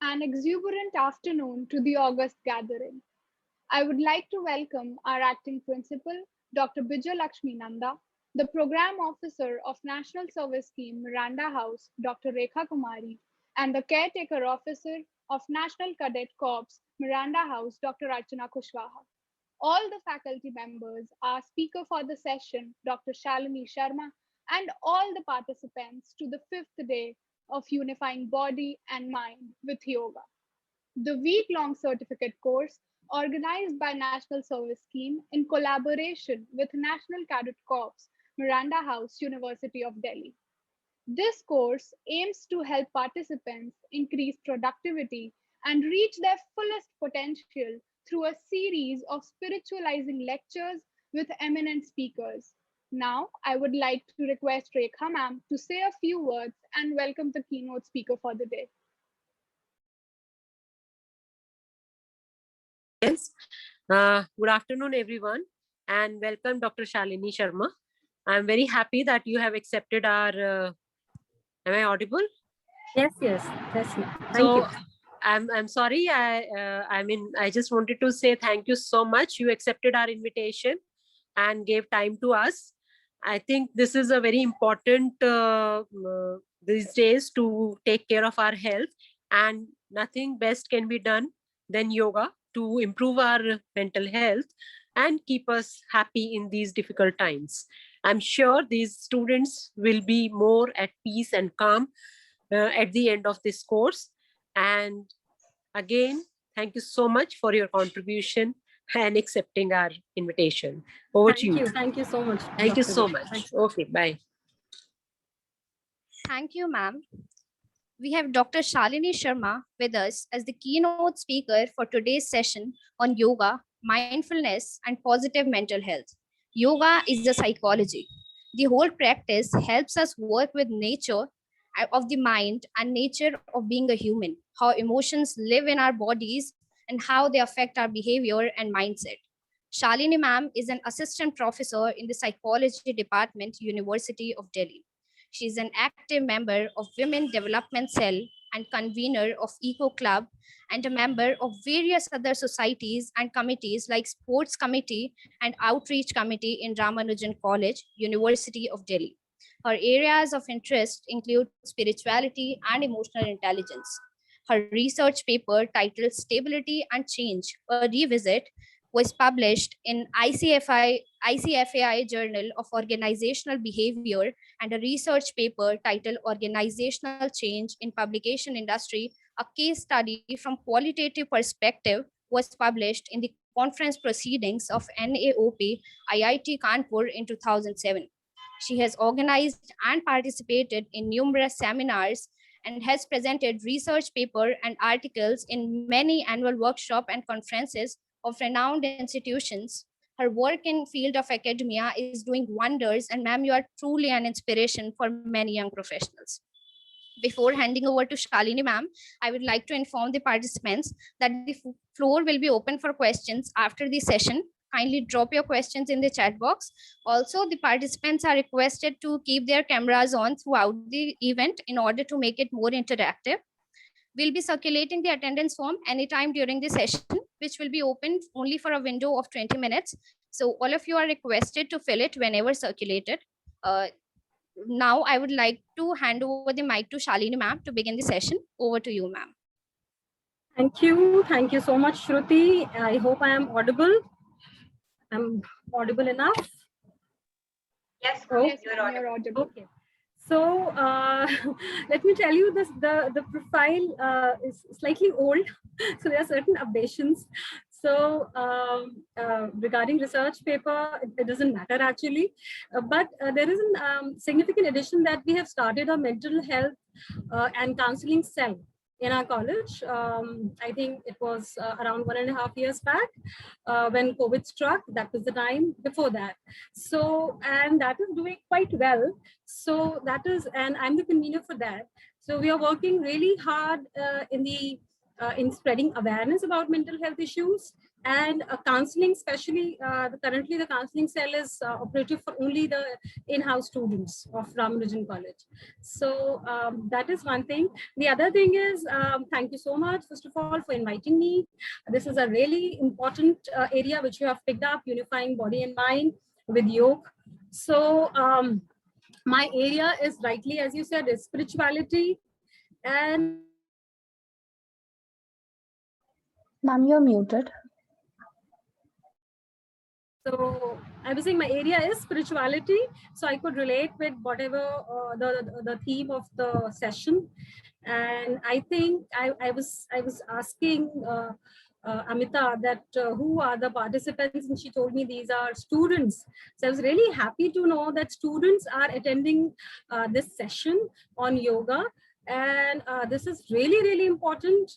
An exuberant afternoon to the August gathering. I would like to welcome our acting principal, Dr. Bijay Lakshmi Nanda, the program officer of National Service Scheme Miranda House, Dr. Rekha Kumari, and the caretaker officer of National Cadet Corps Miranda House, Dr. Archana Kushwaha. All the faculty members, our speaker for the session, Dr. Shalini Sharma, and all the participants to the fifth day of unifying body and mind with yoga. The week-long certificate course, organized by National Service Scheme in collaboration with National Cadet Corps, Miranda House, University of Delhi. This course aims to help participants increase productivity and reach their fullest potential through a series of spiritualizing lectures with eminent speakers. Now, I would like to request Rekha ma'am to say a few words and welcome the keynote speaker for the day. Yes. Good afternoon, everyone, and welcome, Dr. Shalini Sharma. I'm very happy that you have accepted our. Am I audible? Yes. Thank So, you. I'm sorry. I just wanted to say thank you so much. You accepted our invitation and gave time to us. I think this is a very important these days to take care of our health, and nothing best can be done than yoga to improve our mental health and keep us happy in these difficult times. I'm sure these students will be more at peace and calm at the end of this course. And again, thank you so much for your contribution and accepting our invitation. Over to you. Thank you so much. Thank you so much. Okay, bye. Thank you, ma'am. We have Dr. Shalini Sharma with us as the keynote speaker for today's session on yoga, mindfulness, and positive mental health. Yoga is a psychology. The whole practice helps us work with nature of the mind and nature of being a human, how emotions live in our bodies and how they affect our behavior and mindset. Shalini ma'am is an assistant professor in the psychology department, University of Delhi. She is an active member of Women Development Cell and convener of Eco Club and a member of various other societies and committees like Sports Committee and Outreach Committee in Ramanujan College, University of Delhi. Her areas of interest include spirituality and emotional intelligence. Her research paper titled Stability and Change, a Revisit, was published in ICFAI Journal of Organizational Behavior, and a research paper titled Organizational Change in Publication Industry, a case study from qualitative perspective, was published in the conference proceedings of NAOP IIT Kanpur in 2007. She has organized and participated in numerous seminars and has presented research paper and articles in many annual workshops and conferences of renowned institutions. Her work in field of academia is doing wonders, and ma'am, you are truly an inspiration for many young professionals. Before handing over to Shalini ma'am, I would like to inform the participants that the floor will be open for questions after the session. Kindly drop your questions in the chat box. Also, the participants are requested to keep their cameras on throughout the event in order to make it more interactive. We'll be circulating the attendance form anytime during the session, which will be open only for a window of 20 minutes. So all of you are requested to fill it whenever circulated. Now I would like to hand over the mic to Shalini ma'am to begin the session. Over to you, ma'am. Thank you so much, Shruti. I hope I am audible. I'm audible enough. Yes, you're audible. Okay. So let me tell you this: the profile is slightly old, so there are certain updations. So regarding research paper, it doesn't matter actually, but there is a significant addition that we have started a mental health and counseling cell in our college. I think it was around 1.5 years back when COVID struck. That was the time before that. So, and that is doing quite well. So that is, and I'm the convener for that. So we are working really hard in spreading awareness about mental health issues. And counseling, especially currently the counseling cell is operative for only the in-house students of Ramanujan College. So that is one thing. The other thing is, thank you so much, first of all, for inviting me. This is a really important area which you have picked up, unifying body and mind with yoga. So my area is, rightly as you said, is spirituality. And ma'am, you're muted. so I was saying my area is spirituality, so I could relate with whatever the theme of the session. And I think I was asking Amita that who are the participants, and she told me these are students. So I was really happy to know that students are attending this session on yoga. And this is really important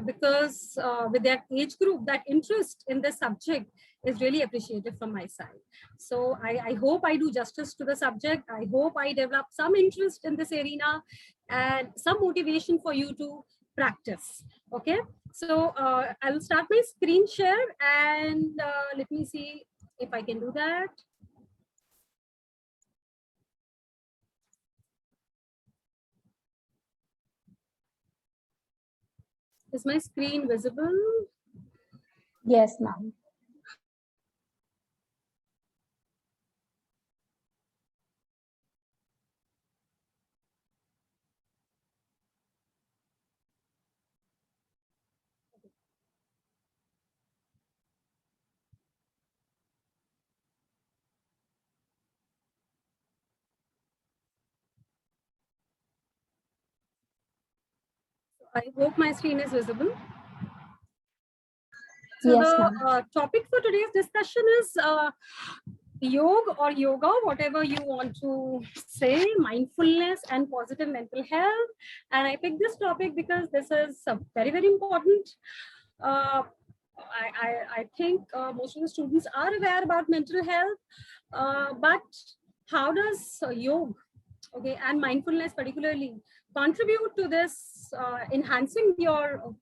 because with that age group, that interest in this subject is really appreciated from my side. So I hope I do justice to the subject. I hope I develop some interest in this arena and some motivation for you to practice. Okay, so I will start my screen share, and let me see if I can do that. Is my screen visible? Yes, ma'am. I hope my screen is visible. So Yes, the topic for today's discussion is yoga or yoga, whatever you want to say, mindfulness and positive mental health. And I picked this topic because this is very important. I think most of the students are aware about mental health, but how does yoga, okay, and mindfulness particularly contribute to this enhancing your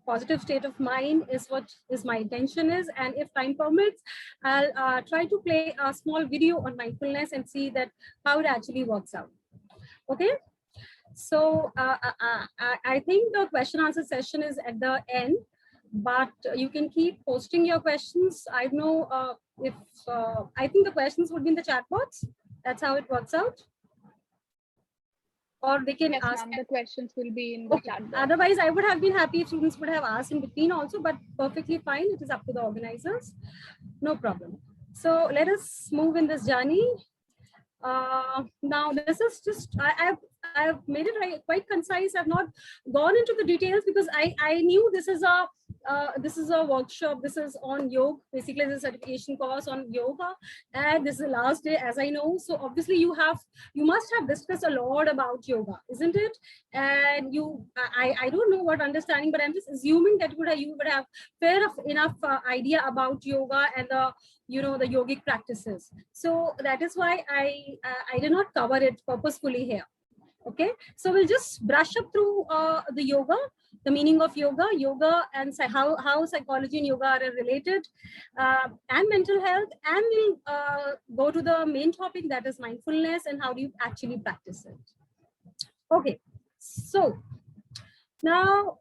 positive state of mind is what is my intention is. And if time permits, I'll try to play a small video on mindfulness and see that how it actually works out. Okay, so I think the question answer session is at the end, but you can keep posting your questions. I know if I think the questions would be in the chat box. That's how it works out. Or they can ask. The questions will be in the chat box. Otherwise, I would have been happy if students would have asked in between also, but perfectly fine. It is up to the organizers. No problem. So let us move in this journey. Now, this is just, I've made it quite concise. I've not gone into the details because I knew this is a workshop. This is on yoga. Basically, this is a certification course on yoga, and this is the last day, as I know. So obviously, you must have discussed a lot about yoga, isn't it? And I don't know what understanding, but I'm just assuming that you would have fair enough idea about yoga and the yogic practices. So that is why I did not cover it purposefully here. Okay, so we'll just brush up through the yoga, the meaning of yoga, and how psychology and yoga are related, and mental health, and we'll go to the main topic, that is mindfulness and how do you actually practice it. Okay, so now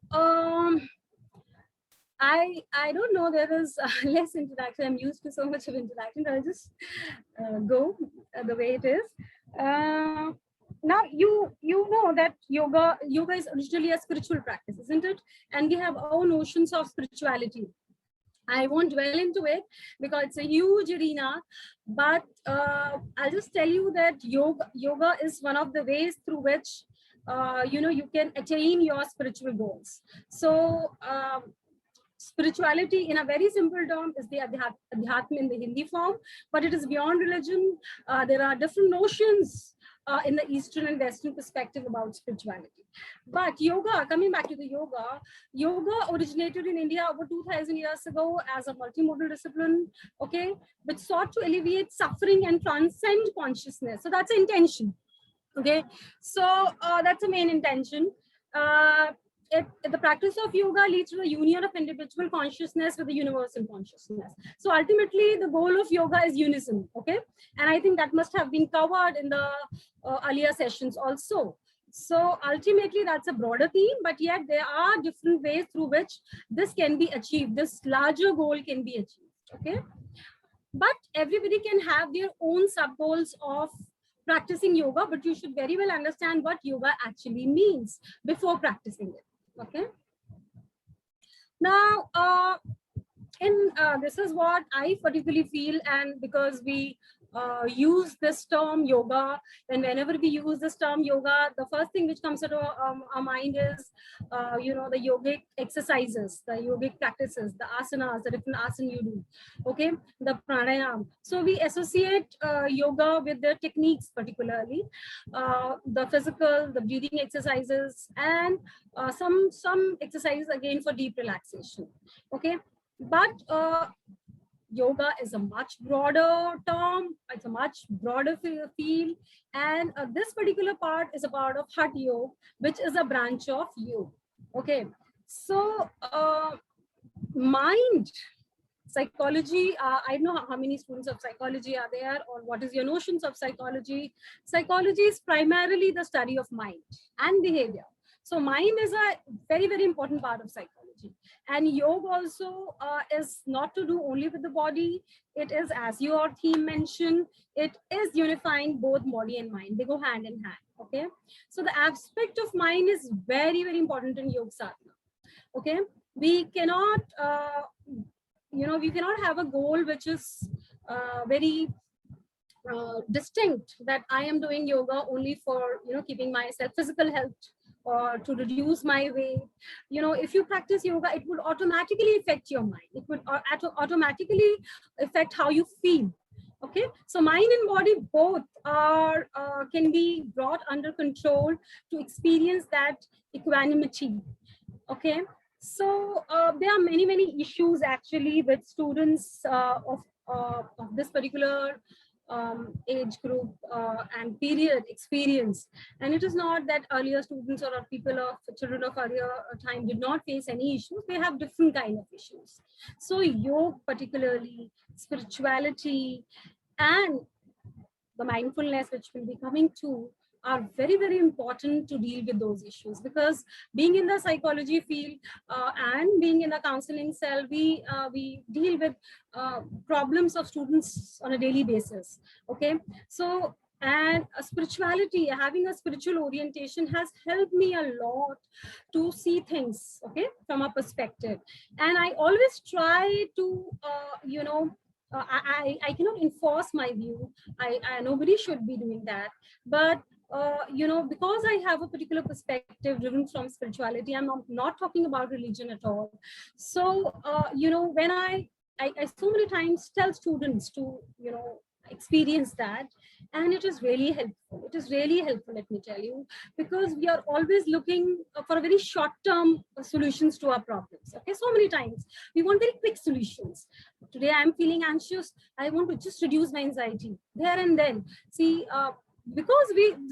I don't know, there is less interaction. I'm used to so much of interaction. I'll just go the way it is. Now you know that yoga is originally a spiritual practice, isn't it? And we have our notions of spirituality. I won't dwell into it because it's a huge arena, but I'll just tell you that yoga is one of the ways through which you can attain your spiritual goals. So spirituality in a very simple term is the adhyatma in the Hindi form, but it is beyond religion. There are different notions in the Eastern and Western perspective about spirituality. But yoga, coming back to the yoga originated in India over 2000 years ago as a multimodal discipline, okay, which sought to alleviate suffering and transcend consciousness. So that's the intention, okay. So that's the main intention. the practice of yoga leads to the union of individual consciousness with the universal consciousness. So ultimately, the goal of yoga is unison. Okay, and I think that must have been covered in the earlier sessions also. So ultimately, that's a broader theme, but yet there are different ways through which this can be achieved. This larger goal can be achieved. Okay, but everybody can have their own sub goals of practicing yoga, but you should very well understand what yoga actually means before practicing it. Okay, now this is what I particularly feel, and because we use this term yoga, and whenever we use this term yoga, the first thing which comes to our mind is the yogic exercises, the yogic practices, the asanas, the different asanas you do, okay, the pranayam. So we associate yoga with the techniques, particularly the physical, the breathing exercises, and some exercises again for deep relaxation. Okay, but yoga is a much broader term. It's a much broader field, and this particular part is a part of Hatha Yoga, which is a branch of yoga. Okay, so mind psychology, I don't know how many students of psychology are there, or what is your notions of psychology. Psychology is primarily the study of mind and behavior. So mind is a very, very important part of psychology. And yoga also is not to do only with the body. It is, as your theme mentioned, it is unifying both body and mind. They go hand in hand. Okay, so the aspect of mind is very, very important in yoga sadhana. Okay, we cannot we cannot have a goal which is very distinct, that I am doing yoga only for keeping myself physical health or to reduce my weight. If you practice yoga, it would automatically affect your mind. It would automatically affect how you feel. Okay, so mind and body both are can be brought under control to experience that equanimity. Okay, so there are many, many issues actually with students of this particular age group and period experience. And it is not that earlier students or people of children of earlier time did not face any issues. They have different kind of issues. So yoga, particularly spirituality and the mindfulness, which will be coming to, are very, very important to deal with those issues. Because being in the psychology field and being in the counseling cell, we deal with problems of students on a daily basis. Okay, so and spirituality, having a spiritual orientation has helped me a lot to see things, okay, from a perspective. And I always try to I cannot enforce my view. I nobody should be doing that, but because I have a particular perspective driven from spirituality, I'm not talking about religion at all. So when I so many times tell students to experience that, and it is really helpful. It is really helpful, let me tell you, because we are always looking for a very short-term solutions to our problems. Okay, so many times we want very quick solutions. Today I'm feeling anxious, I want to just reduce my anxiety there and then. See, because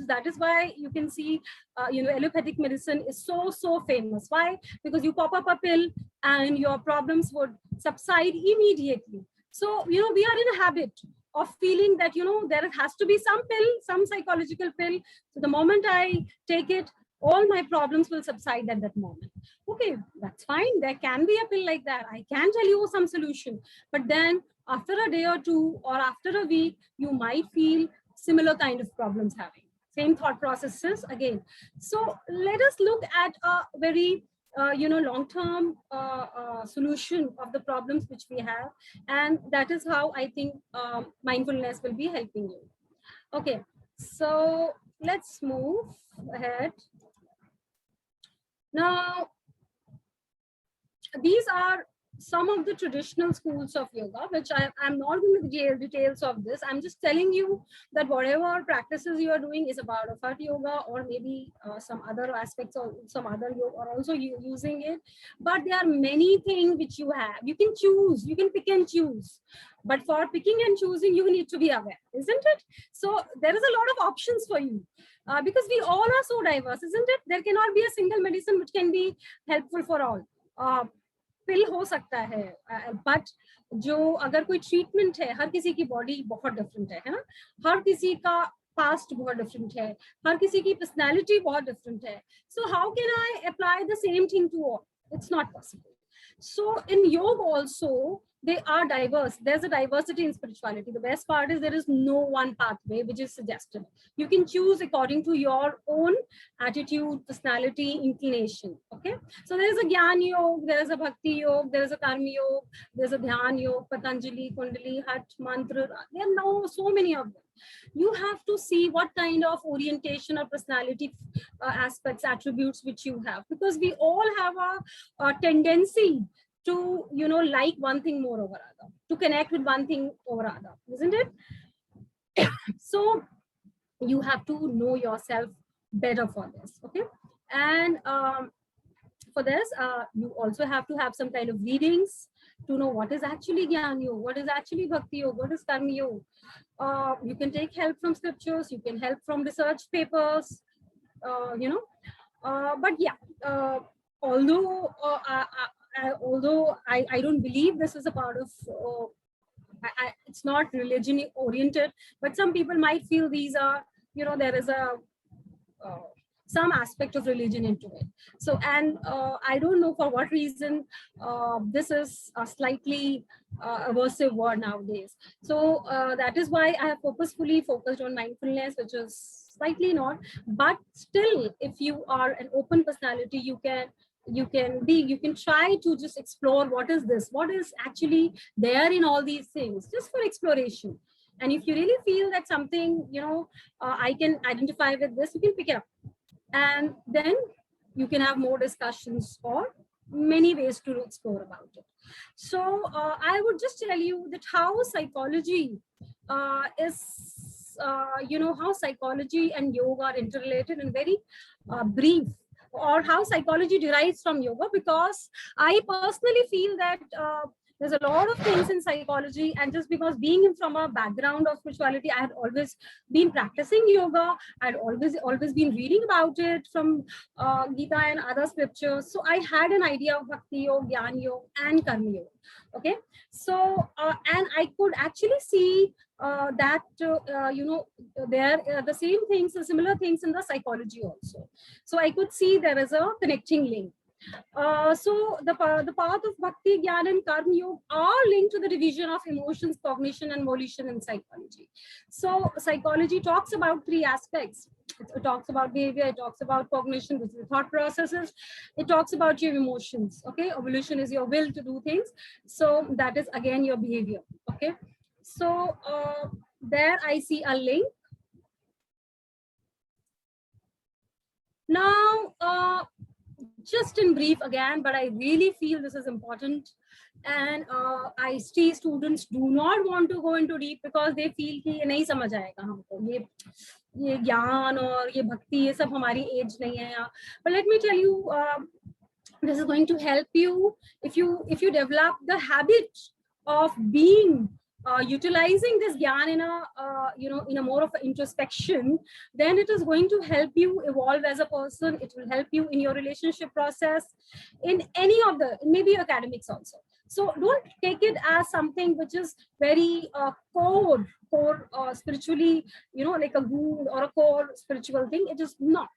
that is why you can see allopathic medicine is so famous. Why? Because you pop up a pill and your problems would subside immediately. So we are in a habit of feeling that there has to be some pill, some psychological pill. So the moment I take it, all my problems will subside at that moment. Okay, that's fine. There can be a pill like that. I can tell you some solution, but then after a day or two or after a week, you might feel similar kind of problems having same thought processes again. So let us look at a very long-term solution of the problems which we have, and that is how I think mindfulness will be helping you. Okay, so let's move ahead. Now, these are some of the traditional schools of yoga, which I'm not going to give details of this. I'm just telling you that whatever practices you are doing is about a Hatha yoga, or maybe some other aspects of some other yoga are also using it. But there are many things which you have. You can choose, you can pick and choose. But for picking and choosing, you need to be aware, isn't it? So there is a lot of options for you. Because we all are so diverse, isn't it? There cannot be a single medicine which can be helpful for all. पिल हो सकता है, but जो अगर कोई treatment है, हर किसी की body बहुत डिफरेंट है ना, हर किसी का पास्ट बहुत डिफरेंट है, हर किसी की पर्सनालिटी बहुत डिफरेंट है. So how can I apply the same thing to all? It's not possible. So in yoga also, they are diverse. There's a diversity in spirituality. The best part is there is no one pathway which is suggested. You can choose according to your own attitude, personality, inclination. Okay. So there is a Gyan Yoga, there is a Bhakti Yoga, there is a Karma Yoga, there's a Dhyan Yoga, Patanjali, Kundali, Hat, Mantra. There are now so many of them. You have to see what kind of orientation or personality aspects, attributes which you have, because we all have a tendency to, you know, like one thing more over other, to connect with one thing over other, isn't it? So you have to know yourself better for this. Okay. And for this, you also have to have some kind of readings to know what is actually Gyan Yoga, what is actually Bhakti Yoga, what is Karma Yoga. You can take help from scriptures, you can help from research papers, you know. But yeah, although I don't believe this is a part of, it's not religion oriented, but some people might feel these are, you know, there is a some aspect of religion into it. So, and I don't know for what reason this is a slightly aversive word nowadays. So that is why I have purposefully focused on mindfulness, which is slightly not, but still, if you are an open personality, you can try to just explore what is this, what is actually there in all these things, just for exploration. And if you really feel that something, you know, I can identify with this, you can pick it up. And then you can have more discussions or many ways to explore about it. So I would just tell you that how psychology you know, how psychology and yoga are interrelated in very brief, or how psychology derives from yoga, because I personally feel that there's a lot of things in psychology, and just because being from a background of spirituality, I had always been practicing yoga, I'd always been reading about it from Gita and other scriptures. So I had an idea of Bhakti Yoga, Gyan Yoga, and Karma Yoga. Okay, so and I could actually see that you know, there the same things, the similar things in the psychology also. So I could see there is a connecting link. So the path of Bhakti, Gyan and Karma Yoga are linked to the division of emotions, cognition and volition in psychology. So psychology talks about three aspects. It talks about behavior, it talks about cognition, which is the thought processes, it talks about your emotions. Okay, volition is your will to do things, so that is again your behavior. Okay, so there I see a link. Now just in brief again, but I really feel this is important, and I see students do not want to go into deep because they feel कि ये नहीं समझ आएगा हमको, ये ज्ञान और ये भक्ति ये सब हमारी एज नहीं है. But let me tell you, this is going to help you if you develop the habit of being utilizing this gyan in a you know, in a more of an introspection, then it is going to help you evolve as a person. It will help you in your relationship process, in any of the, maybe academics also. So don't take it as something which is very core spiritually, you know, like a good or a core spiritual thing. It is not.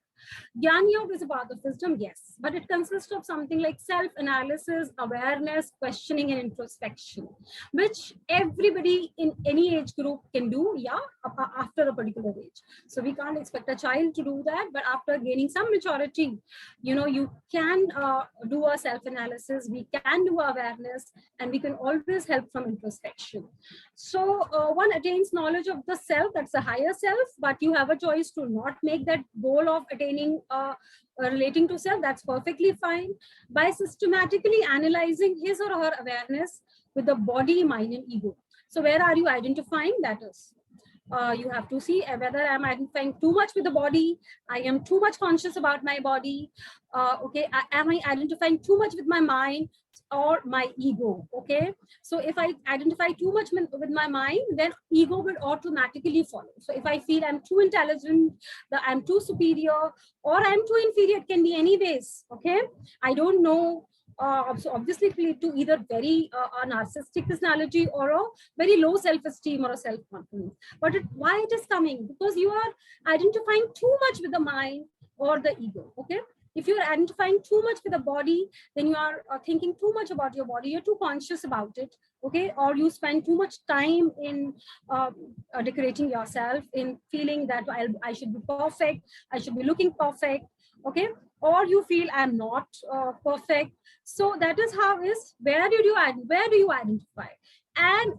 Gyan Yoga is a path of wisdom, yes, but it consists of something like self-analysis, awareness, questioning, and introspection, which everybody in any age group can do, yeah, after a particular age. So we can't expect a child to do that, but after gaining some maturity, you know, you can do a self-analysis, we can do awareness, and we can always help from introspection. So one attains knowledge of the self, that's a higher self, but you have a choice to not make that goal of attaining pertaining relating to self, that's perfectly fine. By systematically analyzing his or her awareness with the body, mind, and ego. So where are you identifying? That is, you have to see whether I'm identifying too much with the body, I am too much conscious about my body, okay, am I identifying too much with my mind or my ego? Okay, so if I identify too much with my mind, then ego will automatically follow. So if I feel I'm too intelligent, that I'm too superior, or I'm too inferior, it can be any ways. Okay, I don't know. So obviously it will lead to either very a narcissistic personality or a very low self-esteem or a self-confidence. But why it is coming? Because you are identifying too much with the mind or the ego. Okay, if you're identifying too much with the body, then you are thinking too much about your body, you're too conscious about it. Okay, or you spend too much time in decorating yourself, in feeling that I should be perfect, I should be looking perfect. Okay, or you feel I'm not perfect. So that is how is, where do you identify, and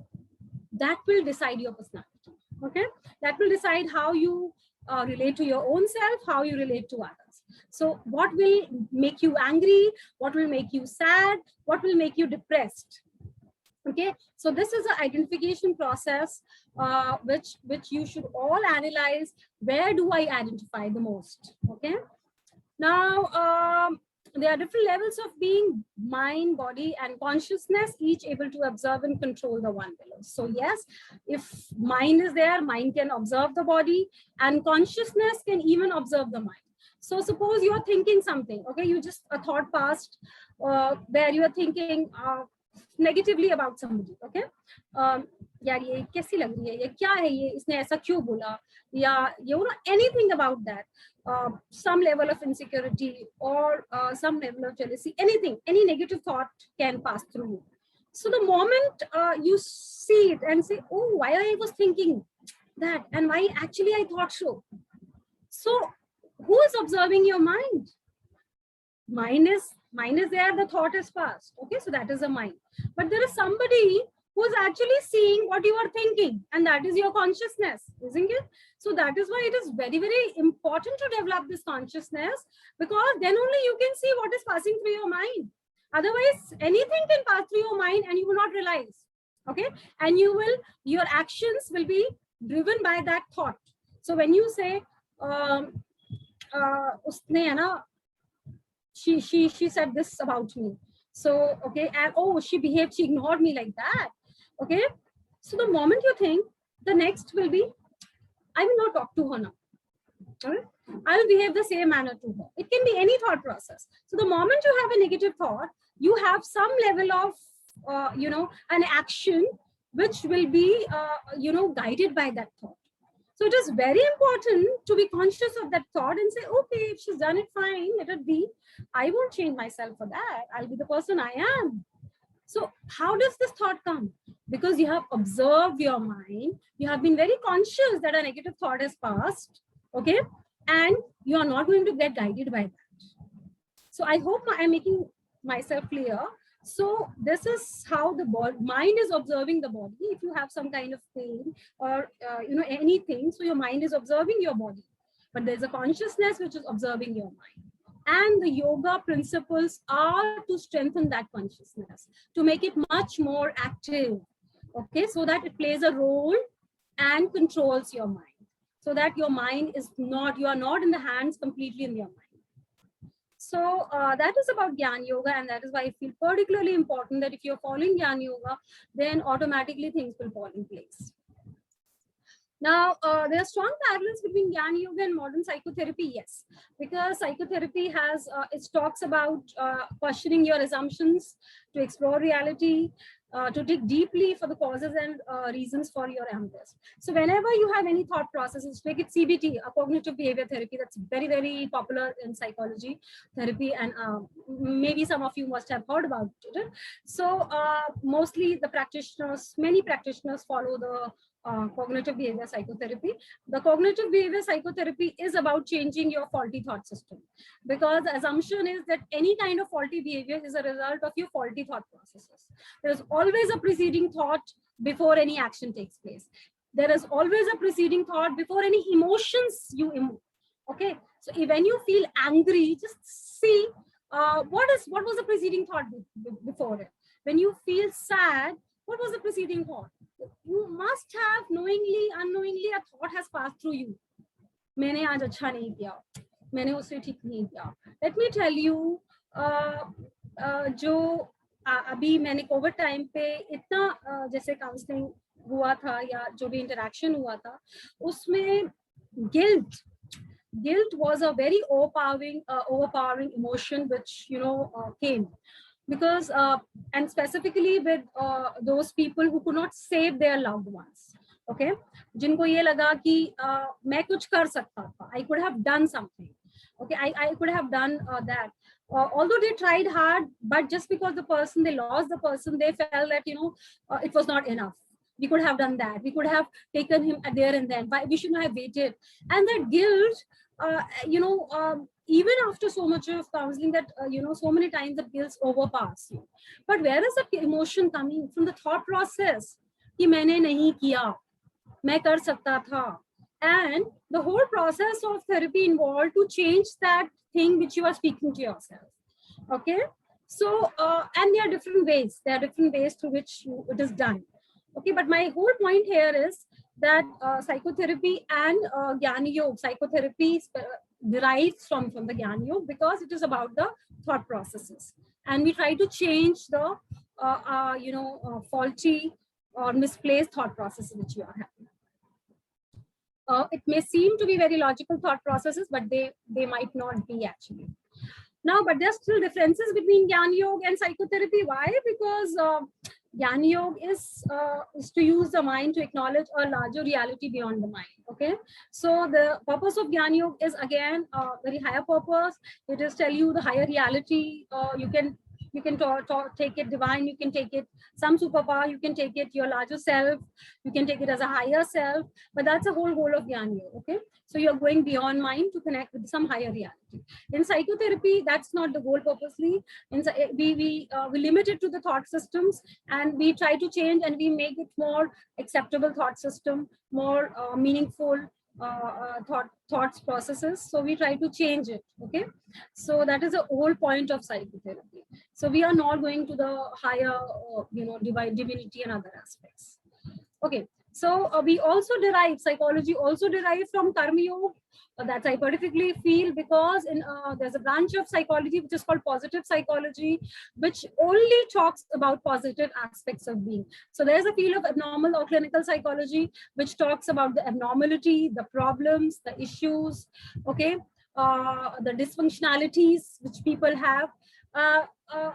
that will decide your personality. Okay, that will decide how you relate to your own self, how you relate to others. So what will make you angry, what will make you sad, what will make you depressed? Okay, so this is an identification process which you should all analyze. Where do I identify the most? Okay, now there are different levels of being: mind, body, and consciousness, each able to observe and control the one below. So yes, if mind is there, mind can observe the body, and consciousness can even observe the mind. So suppose you are thinking something, okay, you just a thought passed where you are thinking negatively about somebody. Okay, यार ये कैसी लग रही है, ये क्या है, ये इसने ऐसा क्यों बोला, या you know anything about that, some level of insecurity or some level of jealousy, anything, any negative thought can pass through you. So the moment you see it and say, oh, why I was thinking that, and why actually I thought so. So who is observing your mind? Mind is there, the thought is passed. Okay, so that is a mind. But there is somebody who is actually seeing what you are thinking, and that is your consciousness, isn't it? So that is why it is very, very important to develop this consciousness, because then only you can see what is passing through your mind. Otherwise, anything can pass through your mind and you will not realize. Okay, and your actions will be driven by that thought. So when you say, usne hai na, she said this about me. So, okay, and oh, she ignored me like that. Okay, so the moment you think, the next will be, I will not talk to her now. Okay? I will behave the same manner to her. It can be any thought process. So the moment you have a negative thought, you have some level of, an action which will be, guided by that thought. So it is very important to be conscious of that thought and say, okay, if she's done it, fine, let it be. I won't change myself for that. I'll be the person I am. So how does this thought come? Because you have observed your mind, you have been very conscious that a negative thought has passed, okay, and you are not going to get guided by that. So I hope I'm making myself clear. So this is how the mind is observing the body. If you have some kind of pain or anything, so your mind is observing your body, but there's a consciousness which is observing your mind. And the yoga principles are to strengthen that consciousness, to make it much more active, okay, so that it plays a role and controls your mind, so that your mind is not, you are not in the hands completely in your mind. So that is about Gyan Yoga, and that is why I feel particularly important that if you're following Gyan Yoga, then automatically things will fall in place. Now, there are strong parallels between Gyan Yoga and modern psychotherapy, yes, because psychotherapy has, it talks about questioning your assumptions, to explore reality, to dig deeply for the causes and reasons for your anguish. So whenever you have any thought processes, take it CBT, a cognitive behavior therapy, that's very, very popular in psychology therapy, and maybe some of you must have heard about it. So mostly the practitioners, many practitioners follow the cognitive behavior psychotherapy. The cognitive behavior psychotherapy is about changing your faulty thought system, because the assumption is that any kind of faulty behavior is a result of your faulty thought processes. There is always a preceding thought before any action takes place. There is always a preceding thought before any emotions you emote. Okay, So when you feel angry, just see what was the preceding thought before it. When you feel sad, what was the preceding thought? You must have knowingly, unknowingly, a thought has passed through you. मैंने आज अच्छा नहीं किया, मैंने उसे ठीक नहीं किया. Let me tell you, जो अभी मैंने कोविड टाइम पे इतना जैसे काउंसलिंग हुआ था या जो भी इंटरेक्शन हुआ था, उसमें guilt was a very overpowering emotion which came, because and specifically with those people who could not save their loved ones. Okay, जिनको ये लगा कि मैं कुछ कर सकता था, I could have done something. Okay, I could have done that. Although they tried hard, but just because they lost the person, they felt that it was not enough. We could have done that. We could have taken him there and then. But we should not have waited. And that guilt, even after so much of counseling, that so many times the guilt overpass you. But where is the emotion coming from? The thought process कि मैंने नहीं किया, मैं कर सकता था. And the whole process of therapy involved to change that thing which you are speaking to yourself. Okay, so and there are different ways. There are different ways through which it is done. Okay, but my whole point here is that psychotherapy and Jnana Yoga, psychotherapy derives from the Jnana Yoga because it is about the thought processes, and we try to change the faulty or misplaced thought processes which you are having. It may seem to be very logical thought processes, but they might not be actually. Now, but there's still differences between Jnana Yoga and psychotherapy. Why? Because Jnana Yoga is to use the mind to acknowledge a larger reality beyond the mind. Okay, so the purpose of Jnana Yoga is again a very higher purpose. It is tell you the higher reality. You can take it divine, you can take it some superpower, you can take it your larger self, you can take it as a higher self, but that's the whole goal of Jnana Yoga. Okay, so you're going beyond mind to connect with some higher reality. In psychotherapy, that's not the goal purposely. We limit it to the thought systems, and we try to change and we make it more acceptable thought system, more meaningful thoughts processes. So we try to change it. Okay, so that is the whole point of psychotherapy. So we are not going to the higher divinity and other aspects. Okay, so we also derive, psychology also derives from Karma Yoga. That I particularly feel because there's a branch of psychology which is called positive psychology, which only talks about positive aspects of being. So there's a field of abnormal or clinical psychology which talks about the abnormality, the problems, the issues, okay, the dysfunctionalities which people have.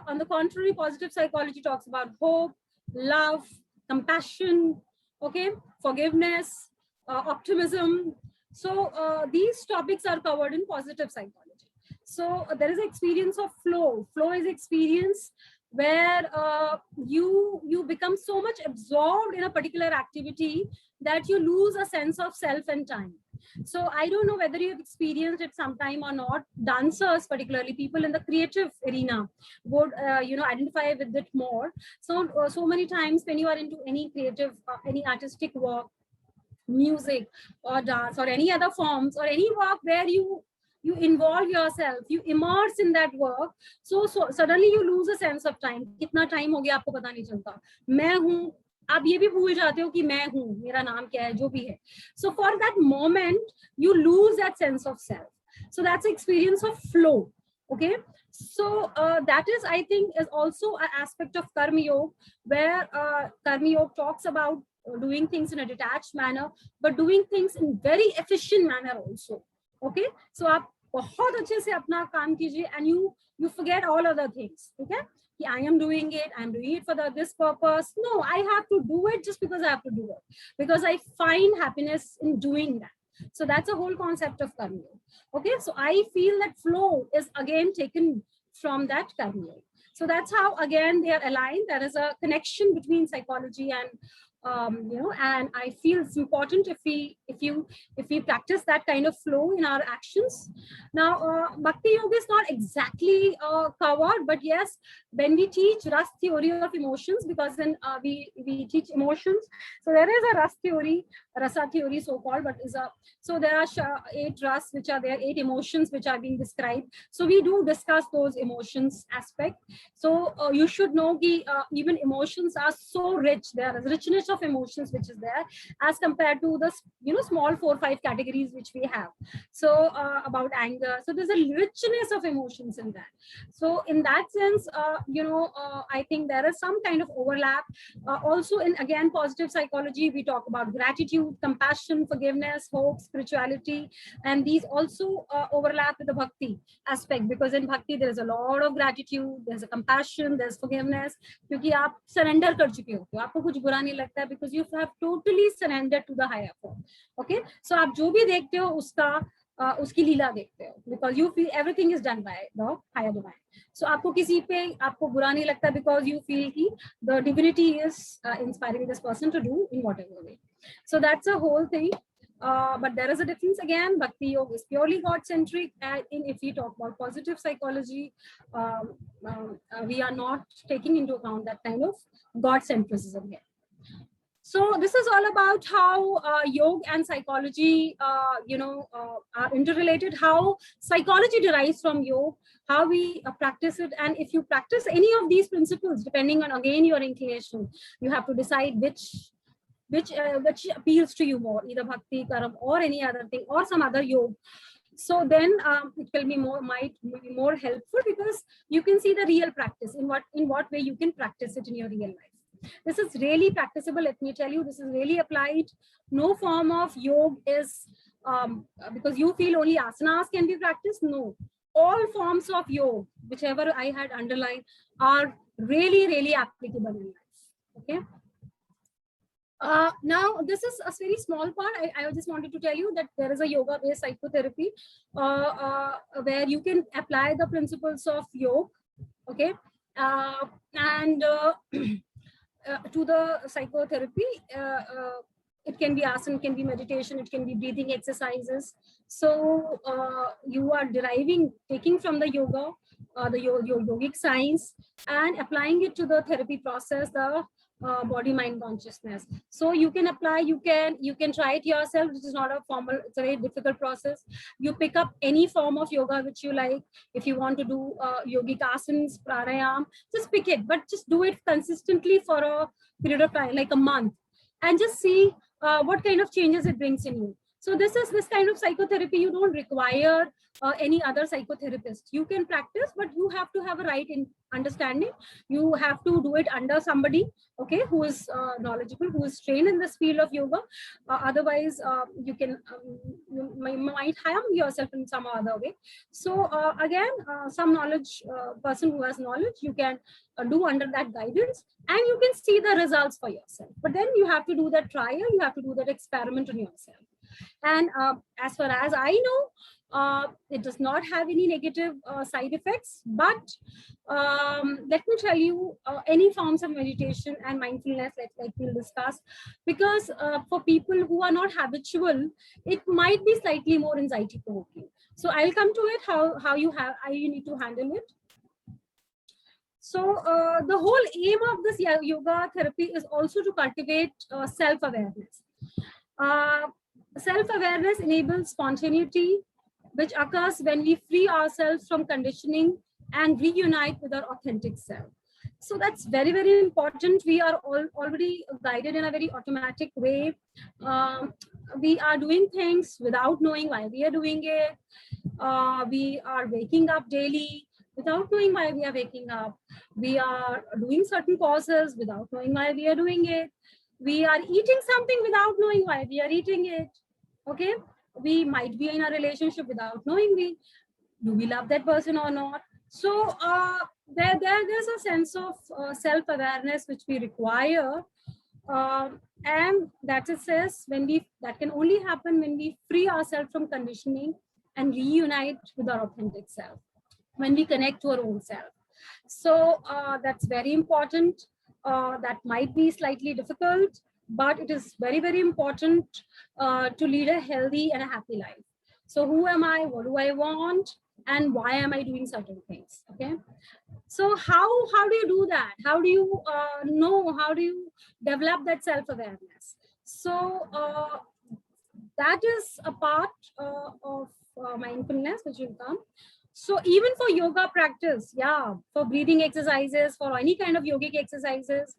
On the contrary, positive psychology talks about hope, love, compassion, okay, forgiveness, optimism. So these topics are covered in positive psychology. So there is an experience of flow. Flow is experience where you become so much absorbed in a particular activity that you lose a sense of self and time. So I don't know whether you've experienced it sometime or not. Dancers, particularly people in the creative arena, would identify with it more. So many times when you are into any creative, any artistic work, music or dance or any other forms or any work where you involve yourself, you immerse in that work, so suddenly you lose a sense of time. कितना time हो गया आपको पता नहीं चलता. मैं हूँ, आप ये भी भूल जाते हो कि मैं हूँ, मेरा नाम क्या है, जो भी है. So for that moment you lose that sense of self. So that's the experience of flow. Okay, so that is, I think, is also an aspect of Karma Yoga, where Karma Yoga talks about doing things in a detached manner, but doing things in very efficient manner also. Okay, so आप बहुत अच्छे से अपना काम कीजिए, and you forget all other things. Okay, I am doing it for this purpose. No, I have to do it just because I have to do it, because I find happiness in doing that. So that's the whole concept of Karma Yoga. Okay, so I feel that flow is again taken from that Karma Yoga. So that's how again they are aligned. There is a connection between psychology and and I feel it's important if we practice that kind of flow in our actions. Now, Bhakti Yoga is not exactly covered, but yes, when we teach Ras theory of emotions, because then we teach emotions, so there is a Ras theory, Rasa theory so-called, but so there are 8 Ras which are there, 8 emotions which are being described. So we do discuss those emotions aspect. So you should know even emotions are so rich. There is richness of emotions which is there as compared to the small 4 or 5 categories which we have. So about anger, so there's a richness of emotions in that. So in that sense, I think there is some kind of overlap. Also, in again positive psychology, we talk about gratitude, compassion, forgiveness, hope, spirituality, and these also overlap with the bhakti aspect, because in bhakti there is a lot of gratitude, there's a compassion, there's forgiveness, क्योंकि आप surrender कर चुके हो, आपको कुछ बुरा नहीं लगता है, because you have totally surrendered to the higher form. Okay, so आप जो भी देखते हो उसकी लीला देखते हो, because you feel everything is done by the higher divine. So आपको किसी पे आपको बुरा नहीं लगता, because you feel कि the divinity is inspiring this person to do in whatever way. So that's a whole thing. But there is a difference again. Bhakti Yoga is purely God-centric, and if we talk about positive psychology, we are not taking into account that kind of God-centricism here. So this is all about how yoga and psychology, are interrelated, how psychology derives from yoga, how we practice it. And if you practice any of these principles, depending on, again, your inclination, you have to decide which appeals to you more, either bhakti, karam, or any other thing, or some other yoga. So then it will be might be more helpful, because you can see the real practice, in what way you can practice it in your real life. This is really practicable. Let me tell you, this is really applied. No form of yoga is because you feel only asanas can be practiced. No, all forms of yoga, whichever I had underlined, are really, really applicable in life. Okay. Now, this is a very small part. I just wanted to tell you that there is a yoga-based psychotherapy where you can apply the principles of yoga. Okay, and to the psychotherapy, it can be asana, it can be meditation, it can be breathing exercises. So you are taking from the yoga, the yogic science, and applying it to the therapy process, the body mind consciousness. So you can apply, you can try it yourself. This is not a formal, it's a very difficult process. You pick up any form of yoga which you like. If you want to do yogic asanas, pranayam, just pick it, but just do it consistently for a period of time, like a month, and just see what kind of changes it brings in you. So this kind of psychotherapy, you don't require any other psychotherapist. You can practice, but you have to have a right in understanding. You have to do it under somebody, okay, who is knowledgeable, who is trained in this field of yoga. Otherwise, you might harm yourself in some other way. So again, some knowledge, person who has knowledge, you can do under that guidance, and you can see the results for yourself. But then you have to do that trial, you have to do that experiment on yourself. And as far as I know, it does not have any negative side effects. But let me tell you, any forms of meditation and mindfulness, like we'll discuss, because for people who are not habitual, it might be slightly more anxiety provoking. So I'll come to it, how you need to handle it. So the whole aim of this yoga therapy is also to cultivate self-awareness. Self-awareness enables spontaneity, which occurs when we free ourselves from conditioning and reunite with our authentic self. So that's very, very important. We are already guided in a very automatic way. We are doing things without knowing why we are doing it. We are waking up daily without knowing why we are waking up. We are doing certain pauses without knowing why we are doing it. We are eating something without knowing why we are eating it. Okay, we might be in a relationship without knowing do we love that person or not. So there's a sense of self-awareness which we require, and that it says that can only happen when we free ourselves from conditioning and reunite with our authentic self, when we connect to our own self. So that's very important. That might be slightly difficult, but it is very, very important to lead a healthy and a happy life. So who am I? What do I want? And why am I doing certain things? Okay. So how do you do that? How do you know? How do you develop that self-awareness? So that is a part of mindfulness which will come. So even for yoga practice, yeah, for breathing exercises, for any kind of yogic exercises,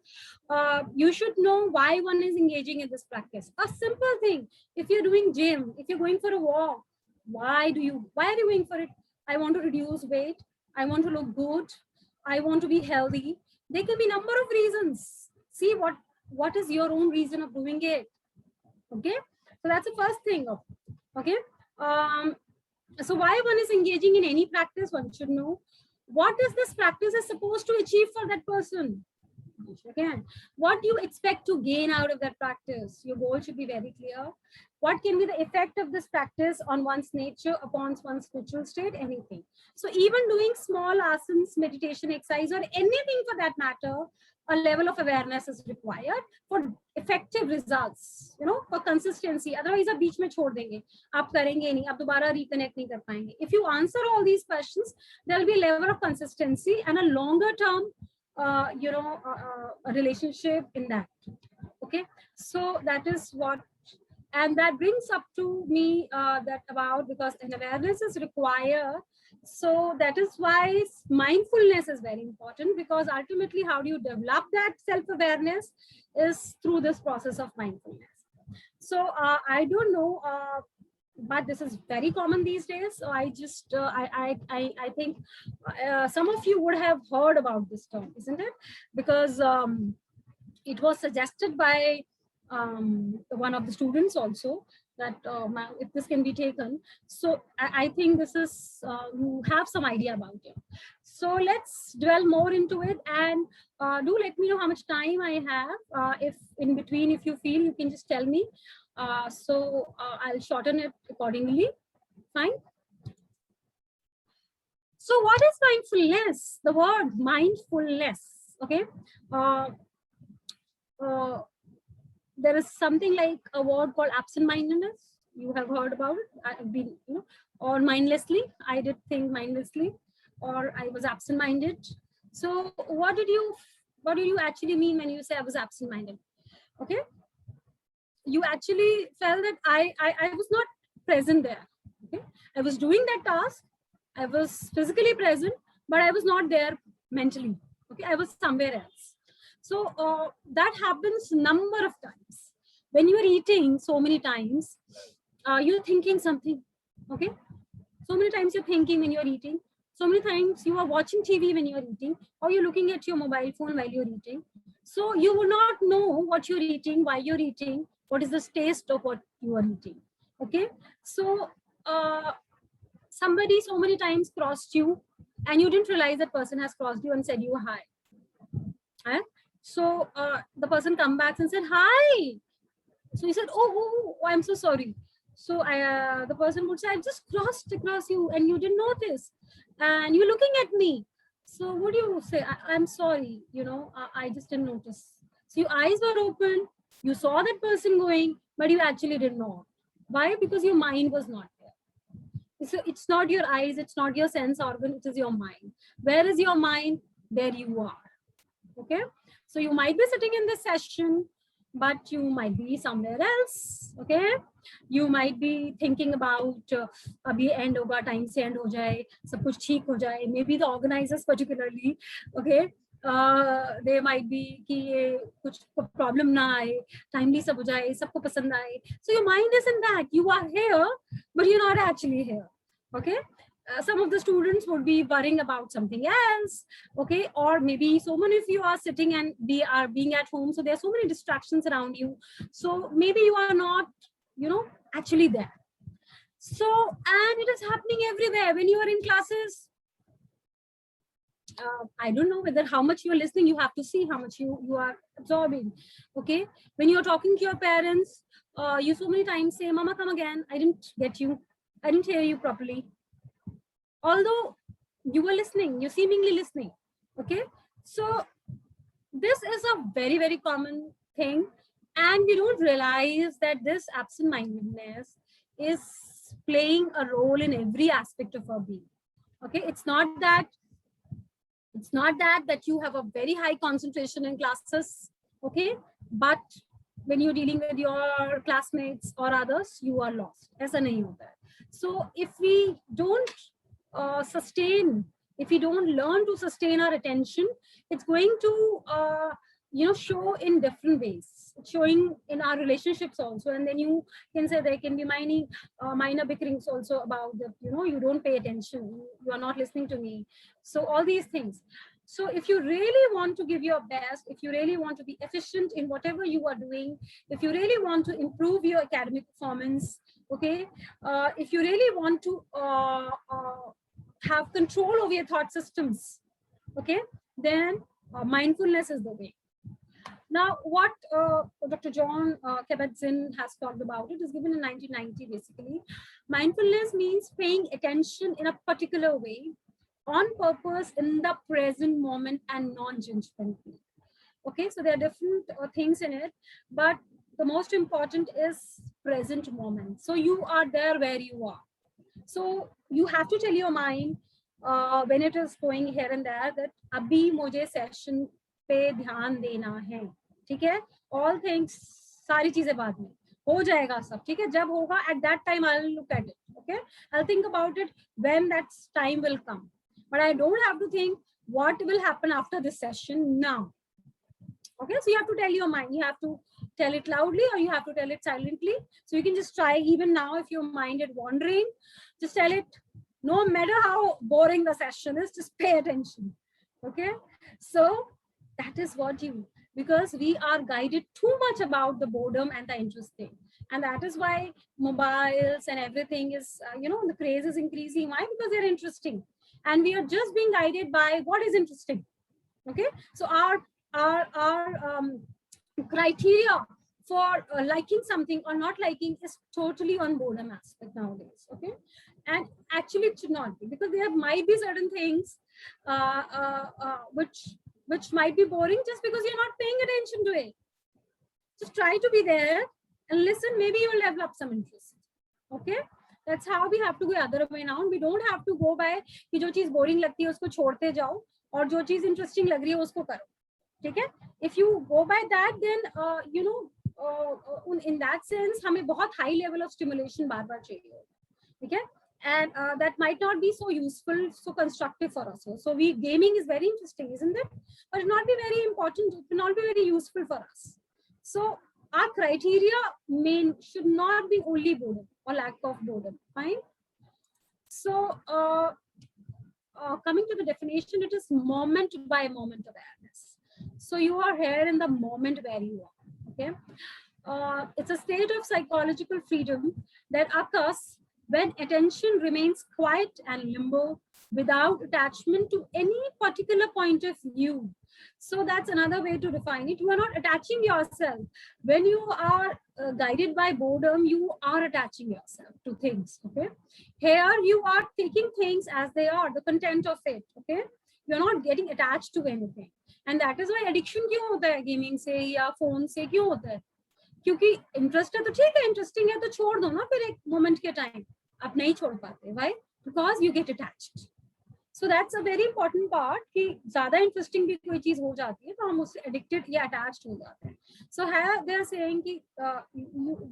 you should know why one is engaging in this practice. A simple thing: if you're doing gym, if you're going for a walk, why are you going for it? I want to reduce weight. I want to look good. I want to be healthy. There can be number of reasons. See what is your own reason of doing it. Okay, so that's the first thing. Okay. So why one is engaging in any practice, one should know what is this practice is supposed to achieve for that person. Again, what do you expect to gain out of that practice? Your goal should be very clear. What can be the effect of this practice on one's nature, upon one's spiritual state, anything. So even doing small asanas, meditation exercise, or anything for that matter, a level of awareness is required for effective results, for consistency. Otherwise, आप बीच में छोड़ देंगे, आप करेंगे नहीं, आप दोबारा reconnect नहीं कर पाएंगे. If you answer all these questions, there will be a level of consistency and a longer term a relationship in that. Okay, so that is what, and that brings up to me that about, because an awareness is required. So that is why mindfulness is very important, because ultimately how do you develop that self-awareness is through this process of mindfulness. So I don't know, but this is very common these days. So I just I think some of you would have heard about this term, isn't it? Because it was suggested by one of the students also, that if this can be taken. So I think this is you have some idea about it. So let's dwell more into it, and do let me know how much time I have. If in between, if you feel, you can just tell me. So I'll shorten it accordingly. Fine. So what is mindfulness? The word mindfulness. Okay. There is something like a word called absent-mindedness. You have heard about it. I've been, or mindlessly. I did think mindlessly, or I was absent-minded. So what did you actually mean when you say I was absent-minded? Okay. You actually felt that I was not present there. Okay, I was doing that task. I was physically present, but I was not there mentally. Okay, I was somewhere else. So that happens number of times. When you are eating, so many times you're thinking something. Okay, so many times you're thinking when you're eating. So many times you are watching TV when you're eating, or you're looking at your mobile phone while you're eating. So you will not know what you're eating, why you're eating, what is the taste of what you are eating. Okay, so somebody so many times crossed you, and you didn't realize that person has crossed you and said you hi. So the person come back and said hi. So you said, oh, I'm so sorry. So the person would say, I just crossed across you and you didn't notice, and you're looking at me. So what do you say? I'm sorry, I just didn't notice. So your eyes were open, you saw that person going, but you actually didn't know. Why? Because your mind was not there. So it's not your eyes, it's not your sense organ, it is your mind. Where is your mind? There you are. Okay, so you might be sitting in this session, but you might be somewhere else. Okay, you might be thinking about abhi end hoga, time se end ho jaye, sab kuch theek ho jaye. Maybe the organizers particularly, okay, they might be ki ye kuch problem na aaye, timely sab ho jaye, sabko pasand aaye. So your mind isn't that. You are here, but you're not actually here. Okay. Some of the students would be worrying about something else. Okay, or maybe so many of you are sitting and are being at home, so there are so many distractions around you, so maybe you are not actually there. So, and it is happening everywhere. When you are in classes, I don't know whether how much you are listening, you have to see how much you are absorbing. Okay, when you are talking to your parents, you so many times say, mama, come again, I didn't get you, I didn't hear you properly. Although you were listening, you're seemingly listening. Okay, so this is a very, very common thing. And we don't realize that this absent-mindedness is playing a role in every aspect of our being. Okay, it's not that you have a very high concentration in classes, okay, but when you're dealing with your classmates or others, you are lost. Aisa nahi hota hai. So if we don't if we don't learn to sustain our attention, it's going to show in different ways. It's showing in our relationships also, and then you can say there can be minor bickerings also about that. You don't pay attention, you are not listening to me. So all these things. So if you really want to give your best, if you really want to be efficient in whatever you are doing, if you really want to improve your academic performance, okay, if you really want to have control over your thought systems, okay, then mindfulness is the way. Now, what Dr. John Kabat-Zinn has talked about, it is given in 1990 basically. Mindfulness means paying attention in a particular way, on purpose, in the present moment, and non-judgmentally. Okay, so there are different things in it, but the most important is present moment. So you are there where you are. So you have to tell your mind when it is going here and there that abhi mujhe session पे ध्यान देना है, ठीक है, all things, सारी चीजें बाद में हो जाएगा सब, ठीक है, जब होगा at that time I'll look at it, okay, I'll think about it when that time will come, but I don't have to think what will happen after this session now. Okay, so you have to tell your mind, you have to tell it loudly or you have to tell it silently. So you can just try even now, if your mind is wandering, just tell it, no matter how boring the session is, just pay attention. Okay, so that is what you, because we are guided too much about the boredom and the interesting, and that is why mobiles and everything is the craze is increasing. Why? Because they're interesting, and we are just being guided by what is interesting. Okay, so our criteria for liking something or not liking is totally on boredom aspect nowadays. Okay, and actually it should not be, because there might be certain things which might be boring just because you're not paying attention to it. Just try to be there and listen, maybe you'll develop some interest. Okay, that's how we have to go other way now. We don't have to go by कि जो चीज boring लगती है उसको छोड़ते जाओ और जो चीज interesting लग रही है उसको करो, ठीक है. If you go by that, then in that sense हमें बहुत high level of stimulation बार बार चाहिए, ठीक है, and that might not be so useful, so constructive for us. So gaming is very interesting, isn't it? But it not be very important, it will not be very useful for us. So our criteria should not be only boredom or lack of boredom. Fine. So coming to the definition, it is moment by moment awareness. So you are here in the moment where you are. Okay, it's a state of psychological freedom that occurs when attention remains quiet and limbo without attachment to any particular point of view. So that's another way to define it. You are not attaching yourself. When you are guided by boredom, you are attaching yourself to things. Okay, here you are taking things as they are, the content of it. Okay, you're not getting attached to anything, and that is why addiction क्यों होता है gaming से या phone से क्यों होता है? क्योंकि इंटरेस्ट है तो ठीक है, इंटरेस्टिंग है तो छोड़ दो ना फिर एक मोमेंट के टाइम, आप नहीं छोड़ पाते. Why? Because you get attached. So that's a very important part कि ज्यादा इंटरेस्टिंग भी कोई चीज हो जाती है तो हम उससे एडिक्टेड या अटैच्ड हो जाते हैं. सो है दे आर सेइंग कि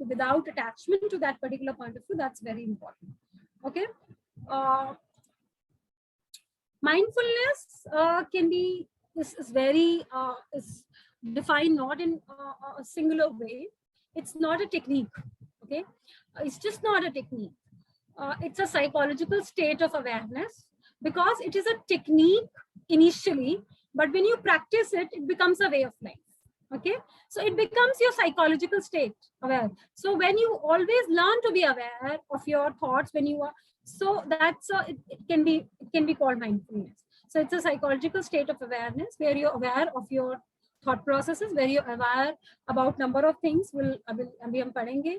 without attachment to that particular point of view, that's very important. Okay, mindfulness can be is very is defined not in a singular way. It's not a technique. Okay, it's just not a technique. It's a psychological state of awareness, because it is a technique initially, but when you practice it, it becomes a way of life. Okay, so it becomes your psychological state aware. So when you always learn to be aware of your thoughts, when you are, so that's it can be called mindfulness. So it's a psychological state of awareness where you're aware of your thought processes, where you're aware about number of things. We'll abhi hum padhenge.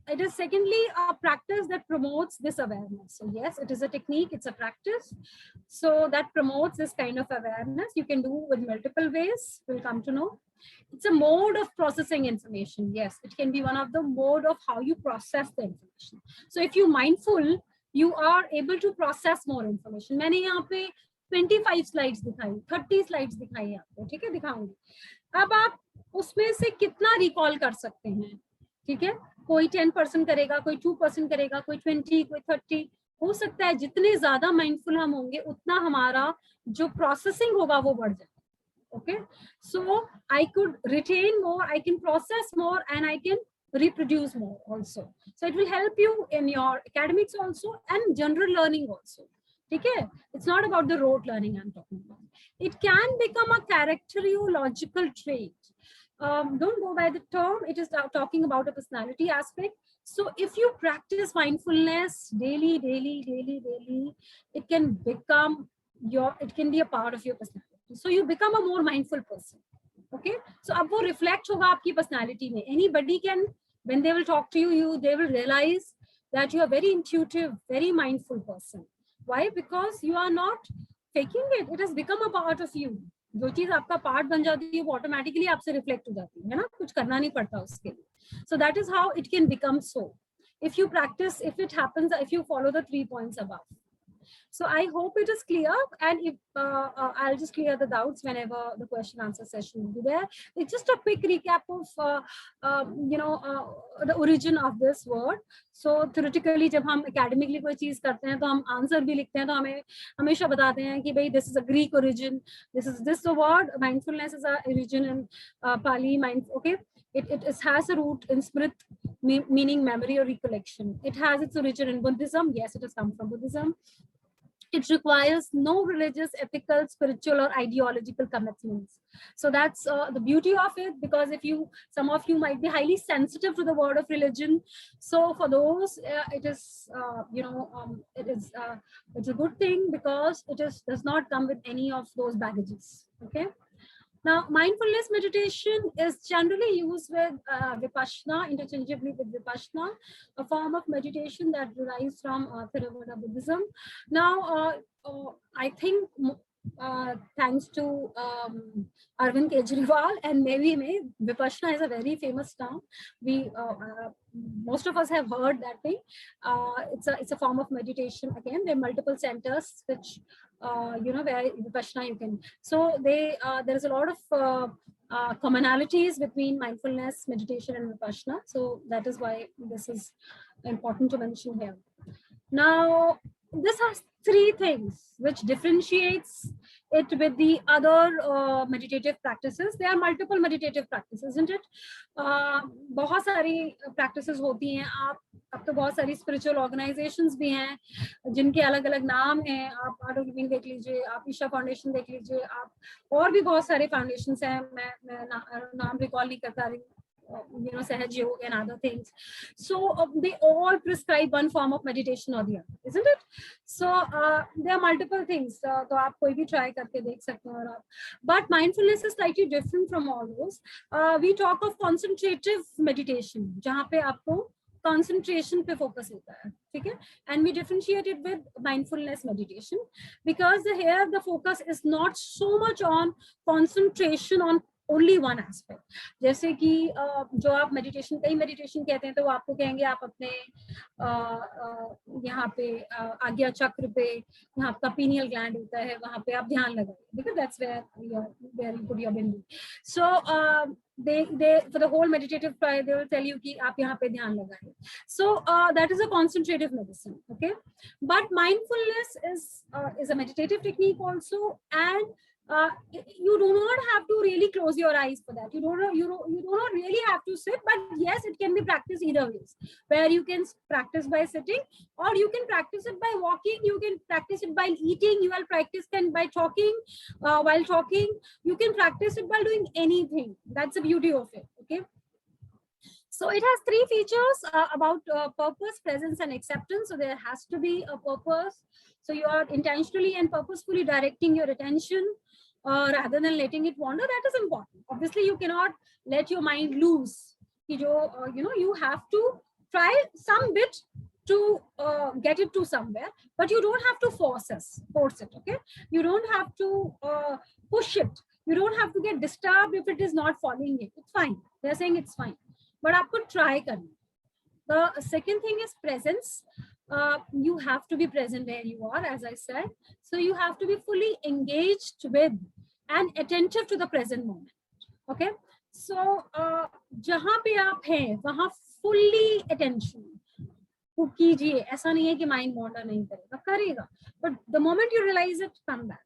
it is secondly a practice that promotes this awareness. So yes, it is a technique, it's a practice. So that promotes this kind of awareness. You can do with multiple ways, we'll come to know. It's a mode of processing information. Yes, it can be one of the mode of how you process the information. So if you're mindful, you are able to process more information. मैंने यहाँ पे 25 slides दिखाई, 30 slides दिखाई आपको, ठीक है, दिखाऊंगी. अब आप उसमें से कितना रिकॉल कर सकते हैं, ठीक है, कोई 10% करेगा, कोई 2% करेगा, कोई 20, कोई 30. हो सकता है जितने ज्यादा माइंडफुल हम होंगे उतना हमारा जो प्रोसेसिंग होगा वो बढ़ जाए. Okay, so I could retain more, I can process more, and I can reproduce more also. So it will help you in your academics also and general learning also. Okay, it's not about the rote learning I'm talking about. It can become a characterological trait. Don't go by the term, it is talking about a personality aspect. So if you practice mindfulness daily, it can become it can be a part of your personality. So you become a more mindful person. Okay, so अब वो reflect होगा आपकी personality में. Anybody can, when they will talk to you, they will realize that you are very intuitive, very mindful person. Why? Because you are not faking it. It has become a part of you. जो चीज आपका part बन जाती है वो automatically आपसे reflect हो जाती है ना, कुछ करना नहीं पड़ता उसके लिए. So that is how it can become so. If you practice, if it happens, if you follow the 3 points above. So I hope it is clear, and if I'll just clear the doubts whenever the question answer session will be there. It's just a quick recap of the origin of this word. So theoretically, जब हम academically कोई चीज करते हैं तो हम answer भी लिखते हैं तो हमें हमेशा बताते हैं कि भाई this is a Greek origin, this is this the word mindfulness is a origin in Pali mind. Okay, it has a root in Smrit, meaning memory or recollection. It has its origin in Buddhism. Yes, it has come from Buddhism. It requires no religious, ethical, spiritual, or ideological commitments. So that's the beauty of it, because some of you might be highly sensitive to the word of religion. So for those, it is, it's a good thing because it does not come with any of those baggages. Okay. Now, mindfulness meditation is generally used with Vipassana, interchangeably with Vipassana, a form of meditation that derives from Theravada Buddhism. Now, I think thanks to Arvind Kejriwal and maybe Vipassana is a very famous term. We most of us have heard that thing. It's a form of meditation. Again, there are multiple centers which where Vipassana you can. So there is a lot of commonalities between mindfulness, meditation, and Vipassana. So that is why this is important to mention here. Now, this has 3 things which differentiates it with the other meditative practices. There are multiple meditative practices, isn't it? बहुत सारी practices होती हैं. अब तो बहुत सारी spiritual organizations भी हैं जिनके अलग-अलग नाम हैं. आप Art of Living देख लीजिए, आप ईशा फाउंडेशन देख लीजिए, आप और भी बहुत सारे foundations हैं. मैं नाम recall नहीं करता रही. Sahaj Yoga and other things. So they all prescribe one form of meditation or the other, isn't it? So there are multiple things. So आप कोई भी try करके देख सकते हैं. But mindfulness is slightly different from all those. We talk of concentrative meditation, जहाँ पे आपको concentration पे focus होता है, ठीक है? And we differentiate it with mindfulness meditation because here the focus is not so much on concentration on only one aspect. जैसे कि जो आप meditation, कई meditation कहते हैं तो वो आपको कहेंगे आप अपने यहाँ पे आज्ञा चक्र पे, यहाँ आपका pineal gland होता है, वहाँ पे आप ध्यान लगाइए, because that's where you put your bindu. So they for the whole meditative trial they will tell you कि आप यहाँ पे ध्यान लगाइए. So that is a concentrative medicine, okay? But mindfulness is a meditative technique also, and you do not have to really close your eyes for that. You do not really have to sit, but yes, it can be practiced either ways, where you can practice by sitting, or you can practice it by walking, you can practice it by eating, you will practice it by talking, while talking, you can practice it by doing anything. That's the beauty of it, okay? So it has 3 features about purpose, presence, and acceptance. So there has to be a purpose. So you are intentionally and purposefully directing your attention rather than letting it wander. That is important. Obviously, you cannot let your mind loose. You have to try some bit to get it to somewhere, but you don't have to force it. Okay, you don't have to push it. You don't have to get disturbed if it is not following it. It's fine. They're saying it's fine, but आपको try करना. The second thing is presence. You have to be present where you are, as I said. So you have to be fully engaged with and attentive to the present moment. Okay, so जहाँ पे आप हैं वहाँ fully attention कीजिए. ऐसा नहीं है कि माइंड वॉन्डर नहीं करेगा, करेगा, but the moment you realise it, come back.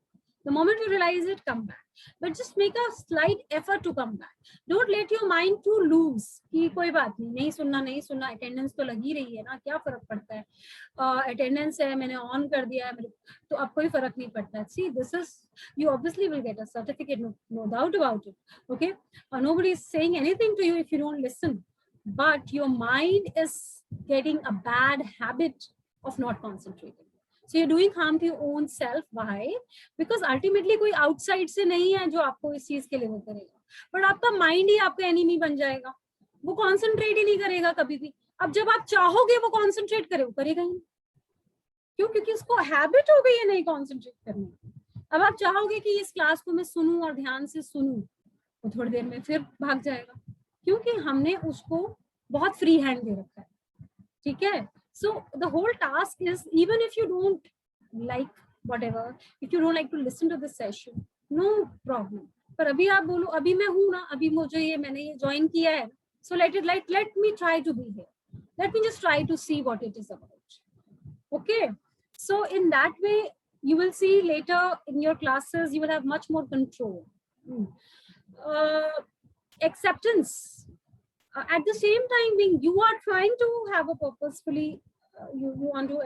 The moment you realize it, come back. But just make a slight effort to come back. Don't let your mind to loose. कि कोई बात नहीं सुनना, attendance तो लगी रही है ना, क्या फर्क पड़ता है, अटेंडेंस है, मैंने ऑन कर दिया है, तो अब कोई फर्क नहीं पड़ता है. See, this is, you obviously will get a certificate, no doubt about it. Okay, nobody is saying anything to you if you don't listen, but your mind is getting a bad habit of not concentrating. So you're doing harm to your own self. Why? Because ultimately कोई outside से नहीं है जो आपको इस चीज के लिए वो करेगा, but आपका mind ही आपका enemy बन जाएगा. वो concentrate ही नहीं करेगा कभी भी. अब जब आप चाहोगे वो concentrate करे, वो करेगा ही नहीं. क्यों? क्योंकि उसको habit हो गई है नहीं concentrate करने. अब आप चाहोगे कि इस क्लास को मैं सुनूं और ध्यान से सुनूं, वो थोड़ी देर में फिर भाग जाएगा, क्योंकि हमने उसको बहुत free hand दे रखा है. ठीक है? So the whole task is, even if you don't like whatever, if you don't like to listen to this session, no problem. पर अभी आप बोलो अभी मैं हूँ ना, अभी मुझे ये मैंने ये join किया है, so let me try to be here. Let me just try to see what it is about. Okay, so in that way you will see later in your classes you will have much more control. Acceptance. At the same time, being you are trying to have a purposefully, you want to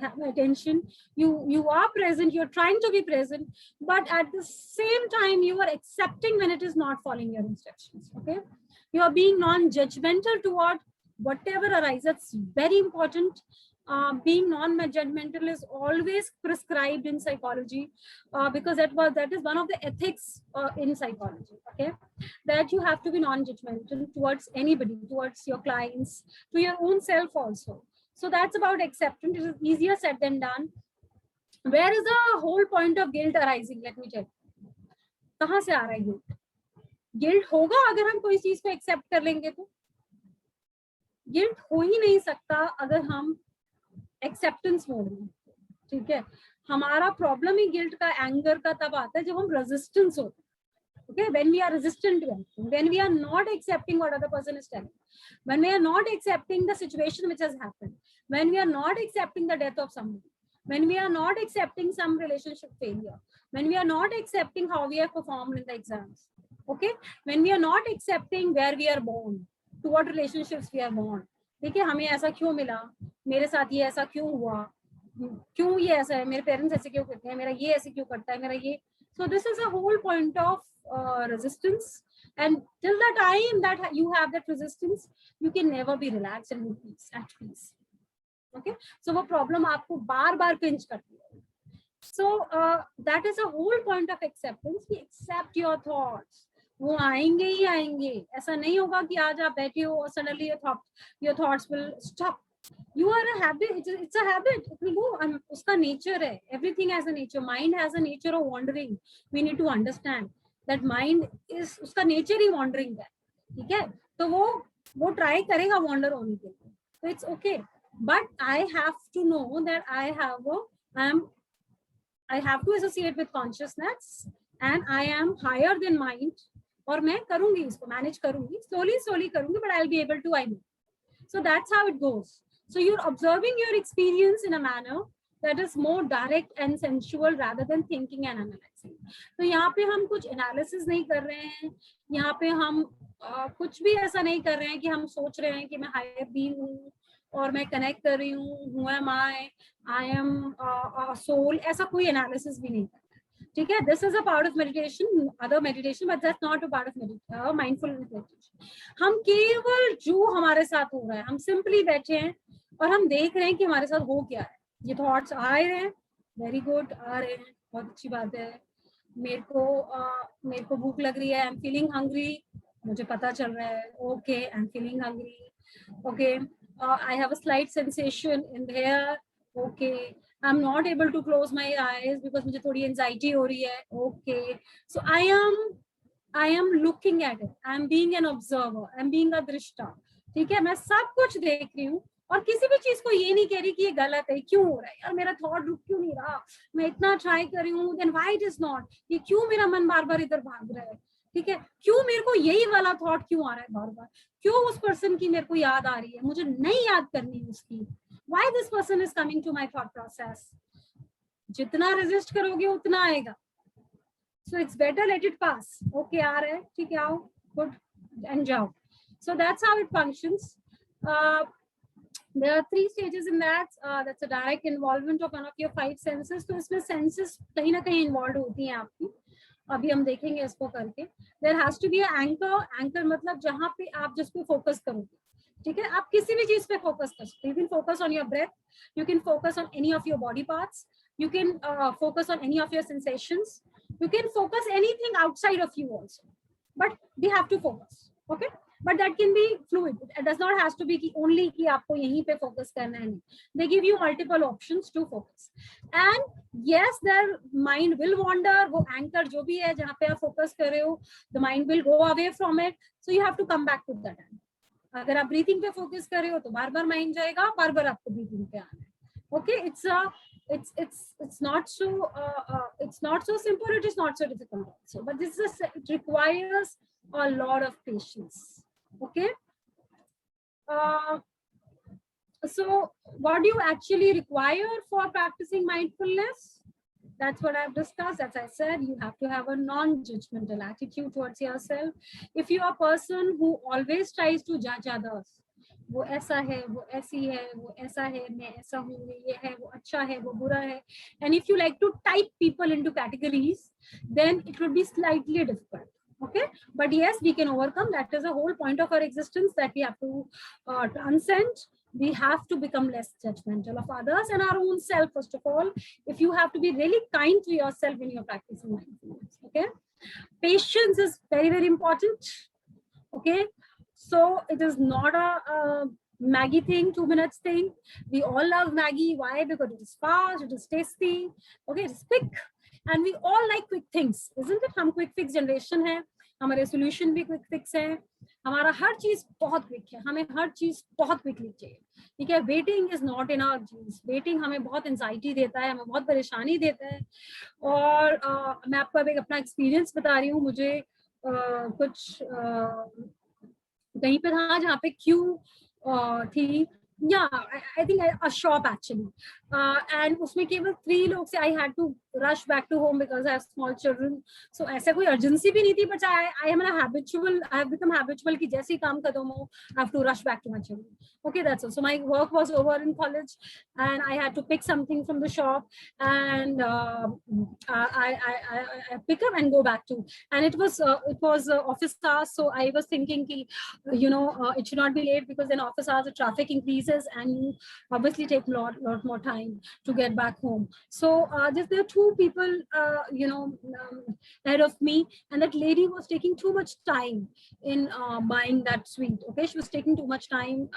have attention, you are present, you're trying to be present, but at the same time you are accepting when it is not following your instructions. Okay, you are being non-judgmental toward whatever arises. That's very important. Being non-judgmental is always prescribed in psychology, because that is one of the ethics in psychology. Okay, that you have to be non-judgmental towards anybody, towards your clients, to your own self also. So that's about acceptance. It is easier said than done. Where is the whole point of guilt arising? Let me tell you. कहाँ से आ रहा है guilt? Guilt होगा अगर हम कोई चीज को accept कर लेंगे तो. Guilt हो ही नहीं सकता अगर हम acceptance मोड में. ठीक है, हमारा प्रॉब्लम ही गिल्ट का, एंगर का तब आता है जब हम रेजिस्टेंस होते हैं. Okay, when we are resistant to anything, when we are not accepting what other person is telling, when we are not accepting the situation which has happened, when we are not accepting the death of somebody, when we are not accepting some relationship failure, when we are not accepting how we have performed in the exams, okay, when we are not accepting where we are born, to what relationships we are born. ठीक है, हमें ऐसा क्यों मिला, मेरे साथ ये ऐसा क्यों हुआ, क्यों ये ऐसा है, मेरे पेरेंट्स ऐसे क्यों करते हैं, मेरा ये ऐसे क्यों करता है, मेरा ये. So this is a whole point of resistance, and till the time that you have that resistance, you can never be relaxed and at peace. Okay, so वो problem आपको बार बार pinch करती है. So that is a whole point of acceptance. We accept your thoughts. वो आएंगे ही आएंगे, ऐसा नहीं होगा कि आज आप बैठे हो और suddenly your thoughts will stop. You are a habit. It's a habit. It will go. उसका nature है. Everything has a nature. Mind has a nature of wandering. We need to understand that mind is, उसका nature ही wandering है. ठीक है, तो वो try करेगा wander होने के लिए. So it's okay. But I have to know that I have to associate with consciousness, and I am higher than mind. और मैं करूँगी इसको, manage करूँगी, slowly करूँगी, but I'll be able to. I know. So that's how it goes. So you're observing your experience in a manner that is more direct and sensual rather than thinking and analyzing. तो यहाँ पे हम कुछ analysis नहीं कर रहे हैं, यहाँ पे हम कुछ भी ऐसा नहीं कर रहे हैं कि हम सोच रहे हैं कि मैं higher being हूँ और मैं connect कर रही हूँ, who am I am a soul, ऐसा कोई analysis भी नहीं कर. ठीक है, this is a part of meditation, other meditation, but that's not a part of mindfulness meditation. हम केवल जो हमारे साथ हो रहा है, हम simply बैठे हैं और हम देख रहे हैं कि हमारे साथ हो क्या है. ये thoughts आ रहे हैं, very good, आ रहे हैं, बहुत अच्छी बात है. मेरे को भूख लग रही है, I'm feeling hungry, मुझे पता चल रहा है, okay, I'm feeling hungry, okay. I have a slight sensation in there. Okay. I'm not able to close my eyes because मुझे थोड़ी anxiety हो रही है. Okay. So I am looking at it. I'm being an observer. I'm being a drishta. ठीक है, मैं सब कुछ देख रही हूँ और किसी भी चीज को ये नहीं कह रही कि ये गलत है, क्यों हो रहा है यार, मेरा थॉट रुक क्यों नहीं रहा, मैं इतना ट्राई कर रही हूँ, then why it is not, ये क्यों मेरा मन बार बार इधर भाग रहा है, ठीक है, क्यों मेरे को यही वाला थॉट क्यों आ रहा है बार बार, क्यों उस पर्सन की मेरे को याद आ रही है, मुझे नहीं याद करनी उसकी, why this person is coming to my thought process. जितना रेजिस्ट करोगे उतना आएगा. So it's better let it pass. Okay, aa raha hai, theek hai, aao, good, and jao. So that's how it functions. There are 3 stages in that. That's a direct involvement of one of your 5 senses. तो इसमें senses कहीं ना कहीं involved होती हैं आपकी. अभी हम देखेंगे इसको करके. There has to be an anchor. Anchor मतलब जहाँ पे आप जिस पे focus करोगे. ठीक है, आप किसी भी चीज पे focus कर सकते हो. You can focus on your breath. You can focus on any of your body parts. You can focus on any of your sensations. You can focus anything outside of you also, but we have to focus. Okay, but that can be fluid. It does not has to be कि only कि आपको यहीं पे focus करना है. They give you multiple options to focus. And yes, their mind will wander. वो anchor जो भी है जहाँ पे आप focus कर रहे हो, the mind will go away from it. So you have to come back to that. अगर आप breathing पे focus कर रहे हो तो बार बार mind जाएगा, बार बार आपको breathing पे आना है. Okay, it's not so simple, it is not so difficult also, but it requires a lot of patience. Okay, so what do you actually require for practicing mindfulness? That's what I've discussed. As I said, you have to have a non-judgmental attitude towards yourself. If you are a person who always tries to judge others, वो ऐसा है, वो ऐसी है, वो ऐसा है, मैं ऐसा हूँ, ये है, वो अच्छा है, वो बुरा है, and if you like to type people into categories, then it would be slightly difficult. Okay, but yes, we can overcome. That is the whole point of our existence, that we have to transcend. We have to become less judgmental of others and our own self. First of all, if you have to be really kind to yourself when you're practicing mindfulness. Okay, patience is very, very important. Okay, so it is not a Maggie thing, 2 minutes thing. We all love Maggie. Why? Because it is fast, it is tasty. Okay, it is quick, and we all like quick things, isn't it? हम quick fix generation है, हमारे solution भी quick fix है, हमारा हर चीज बहुत quick है, हमें हर चीज बहुत quickly चाहिए. ठीक है, waiting is not in our genes. Waiting हमें बहुत anxiety देता है, हमें बहुत परेशानी देता है. और मैं आपको अब एक अपना experience बता रही हूँ. मुझे कुछ कहीं पे था जहाँ पे क्यू थी, yeah, I think a shop actually, and उसमें केवल 3 लोग से I had to rush back to home because I have small children. So ऐसा कोई urgency भी नहीं थी, but I am I have become habitual कि जैसे ही काम खत्म हो, I have to rush back to my children. Okay, that's all. So my work was over in college, and I had to pick something from the shop, and I pick up and go back to, and it was office hours. So I was thinking कि, it should not be late, because then office hours the traffic increases and you obviously take lot more time to get back home. So there are 2 people ahead of me, and that lady was taking too much time in buying that sweet. Okay, she was taking too much time.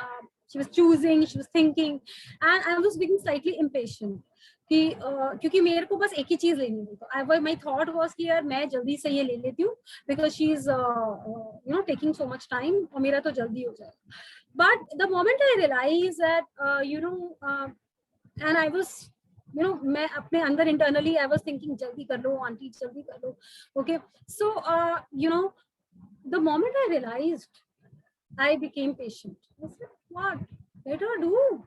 She was choosing, she was thinking, and I was being slightly impatient कि क्योंकि मेरे को बस एक ही चीज लेनी थी. तो my thought was कि यार मैं जल्दी से ये ले लेती हूँ, because she is taking so much time, और मेरा तो जल्दी हो जाएगा. But the moment I realized that and I was मैं अपने अंदर internally I was thinking जल्दी कर लो आंटी, जल्दी कर लो. Okay, so the moment I realized, I became patient. I said, what? Let her do.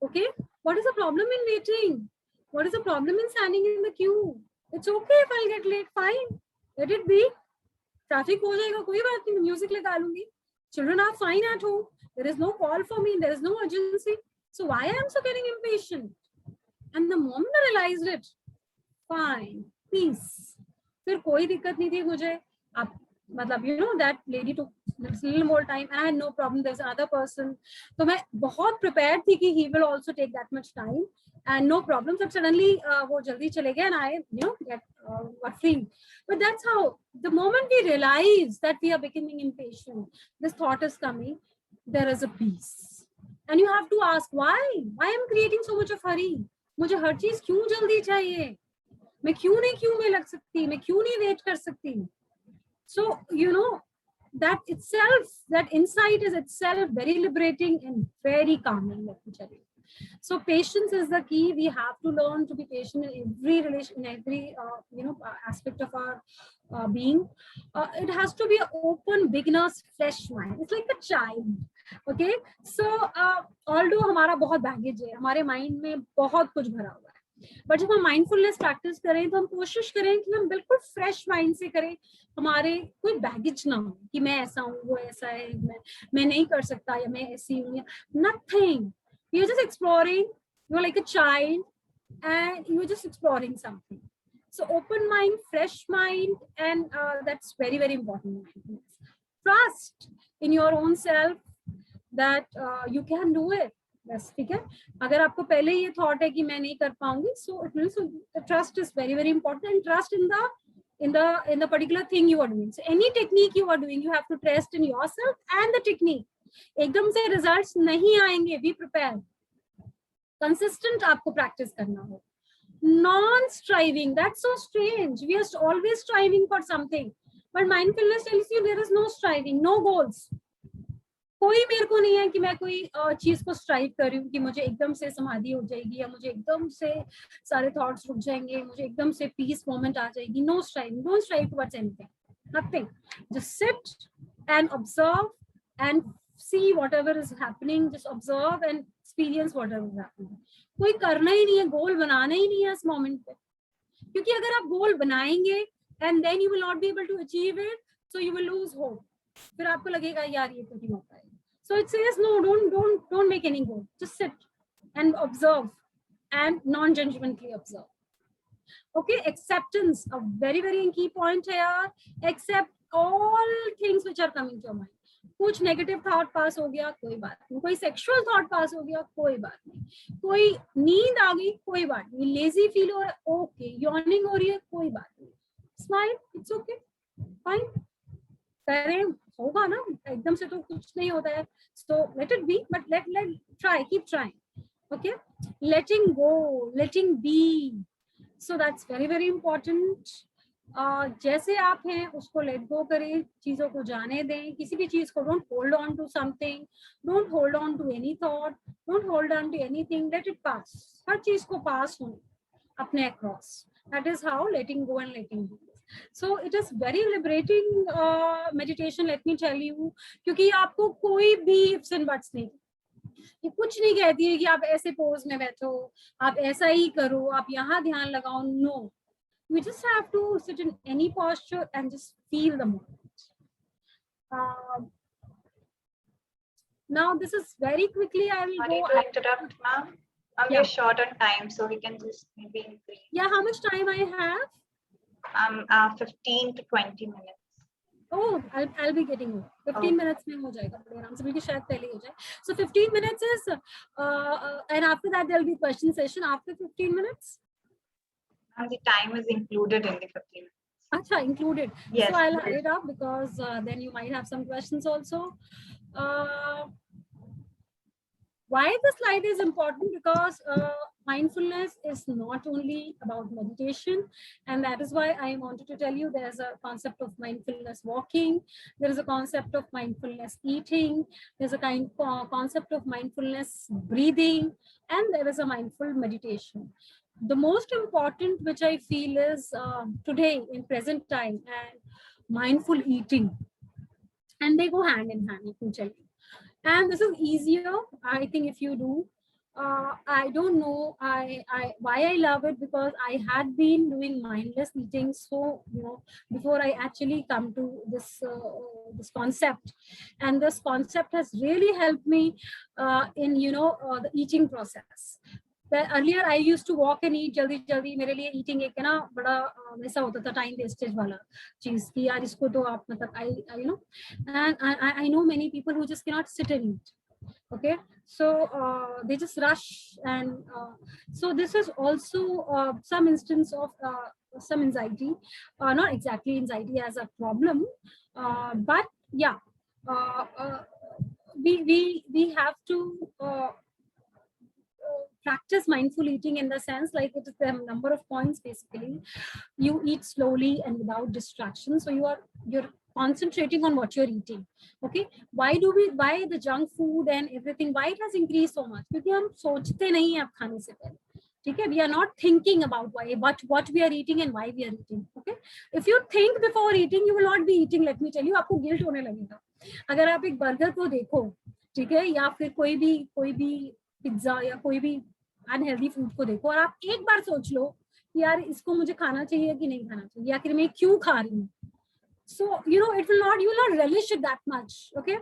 Okay, what is the problem in waiting? What is the problem in standing in the queue? It's okay if I'll get late. Fine, let it be. Traffic हो जाएगा, कोई बात नहीं, music लगा लूंगी. Children are fine at home. There is no call for me. There is no urgency. So why I am so getting impatient? And the moment I realized it, fine, peace. फिर कोई दिक्कत नहीं थी मुझे. आप मतलब that lady took a little more time, and I had no problem. There's another person. So मैं बहुत prepared थी कि he will also take that much time, and no problem. So suddenly वो जल्दी चले गए, and I got free. But that's how, the moment we realize that we are becoming impatient, this thought is coming, there is a peace. and you have to ask why I'm creating so much of hurry. मुझे हर चीज क्यों जल्दी चाहिए, मैं क्यों नहीं क्यों में लग सकती, मैं क्यों नहीं वेट कर सकती. So you know, that itself, that insight is itself very liberating and very calming, let me tell you. So patience is the key. We have to learn to be patient in every relation, in every aspect of our being. It has to be an open, beginner's fresh mind. It's like a child. Okay, so although हमारा बहुत baggage है, हमारे mind में बहुत कुछ भरा हुआ है, बट जब हम माइंडफुलनेस प्रैक्टिस करें तो हम कोशिश करें कि हम बिल्कुल फ्रेश माइंड से करें, हमारे कोई बैगेज ना हो कि मैं ऐसा हूँ, वो ऐसा है, मैं नहीं कर सकता, या मैं ऐसी हूँ, या nothing. You're just exploring. You're like a child, and you're just exploring something. So open mind, fresh mind, and that's very, very important. Trust in your own self that you can do it. बस ठीक है. अगर आपको पहले ये thought है कि मैं नहीं कर पाऊंगी, so it means trust is very, very important, and trust in the particular thing you are doing. So any technique you are doing, you have to trust in yourself and the technique. एकदम से results नहीं आएंगे. Be prepare. Consistent आपको practice करना हो. Non striving, that's so strange. We are always striving for something, but mindfulness tells you there is no striving, no goals. कोई मेरे को नहीं है कि मैं कोई चीज को स्ट्राइव कर रही हूँ कि मुझे एकदम से समाधि हो जाएगी, या मुझे एकदम से सारे थॉट्स रुक जाएंगे, मुझे एकदम से पीस मोमेंट आ जाएगी. No striving. Don't strive towards anything. Nothing. Just sit and observe and see whatever is happening. Just observe and experience whatever is happening. कोई करना ही नहीं है, गोल बनाना ही नहीं है इस मोमेंट पे, क्योंकि अगर आप गोल बनाएंगे and then you will not be able to achieve it, so you will lose hope. फिर आपको लगेगा यार ये तो नहीं हो पाएगा. So it says no, don't make any goal. Just sit and observe and non-judgmentally observe. Okay, acceptance, a very, very key point here. Accept all things which are coming to your mind. कुछ negative thought पास हो गया, कोई बात नहीं. कोई sexual thought पास हो गया, कोई बात नहीं. कोई नींद आ गई, कोई बात नहीं. लेजी फील हो रहा है, ओके. यॉर्निंग हो रही है, कोई बात नहीं. Smile, it's okay, fine. करें, होगा ना, एकदम से तो कुछ नहीं होता है. So let it be, but let try, keep trying. Okay, letting go, letting be. So that's very, very important. जैसे आप हैं उसको लेट गो करें, चीजों को जाने दें. किसी भी चीज को don't hold on to something, don't hold on to any thought, don't hold on to anything. Let it pass. हर चीज को पास होने अपने across. That is how letting go and letting go. So it is very liberating meditation, let me tell you, क्योंकि आपको कोई भी ifs and buts नहीं, ये कुछ नहीं कहती है कि आप ऐसे पोज में बैठो, आप ऐसा ही करो, आप यहाँ ध्यान लगाओ. No, you just have to sit in any posture and just feel the moment. Now this is very quickly, I will Sorry go. to interrupt, ma'am. Yeah. We're short on time, so we can just maybe increase. Yeah, how much time I have? 15 to 20 minutes. Oh, I'll be getting over. 15 minutes में हो जाएगा बड़े आराम से, बल्कि शायद पहले हो जाए. So 15 minutes is, and after that there will be question session after 15 minutes. And the time is included in the 15 minutes. Acha, included. Yes. So I'll add it up because then you might have some questions also. Why the slide is important? Because mindfulness is not only about meditation, and that is why I wanted to tell you there's a concept of mindfulness walking, there is a concept of mindfulness eating, there's a concept of mindfulness breathing, and there is a mindful meditation. The most important which I feel is today in present time, and mindful eating, and they go hand in hand, let me tell you. And this is easier, I think, if you do. I don't know why I love it, because I had been doing mindless eating, so before I actually come to this this concept, and this concept has really helped me in the eating process. But earlier I used to walk and eat जल्दी मेरे लिए eating एक है ना बड़ा वैसा होता था, time wastage वाला चीज कि यार इसको तो आप मतलब and I know many people who just cannot sit and eat. Okay, so they just rush, and so this is also some instance of some anxiety, not exactly anxiety as a problem, but yeah, we have to practice mindful eating in the sense like it is the number of points. Basically, you eat slowly and without distraction, so you're concentrating on what you're eating. Okay, why the junk food and everything, why it has increased so much? Because हम सोचते नहीं हैं अब खाने से पहले, ठीक है? We are not thinking about what we are eating and why we are eating. Okay, if you think before eating, you will not be eating. Let me tell you, आपको गिल्ट होने लगेगा अगर आप एक बर्गर को देखो, ठीक है, या फिर कोई भी पिज्जा या कोई भी अनहेल्दी फूड को देखो और आप एक बार सोच लो कि यार इसको मुझे खाना चाहिए कि नहीं खाना चाहिए, या फिर मैं क्यों खा रही हूँ. So you will not relish it that much. Okay,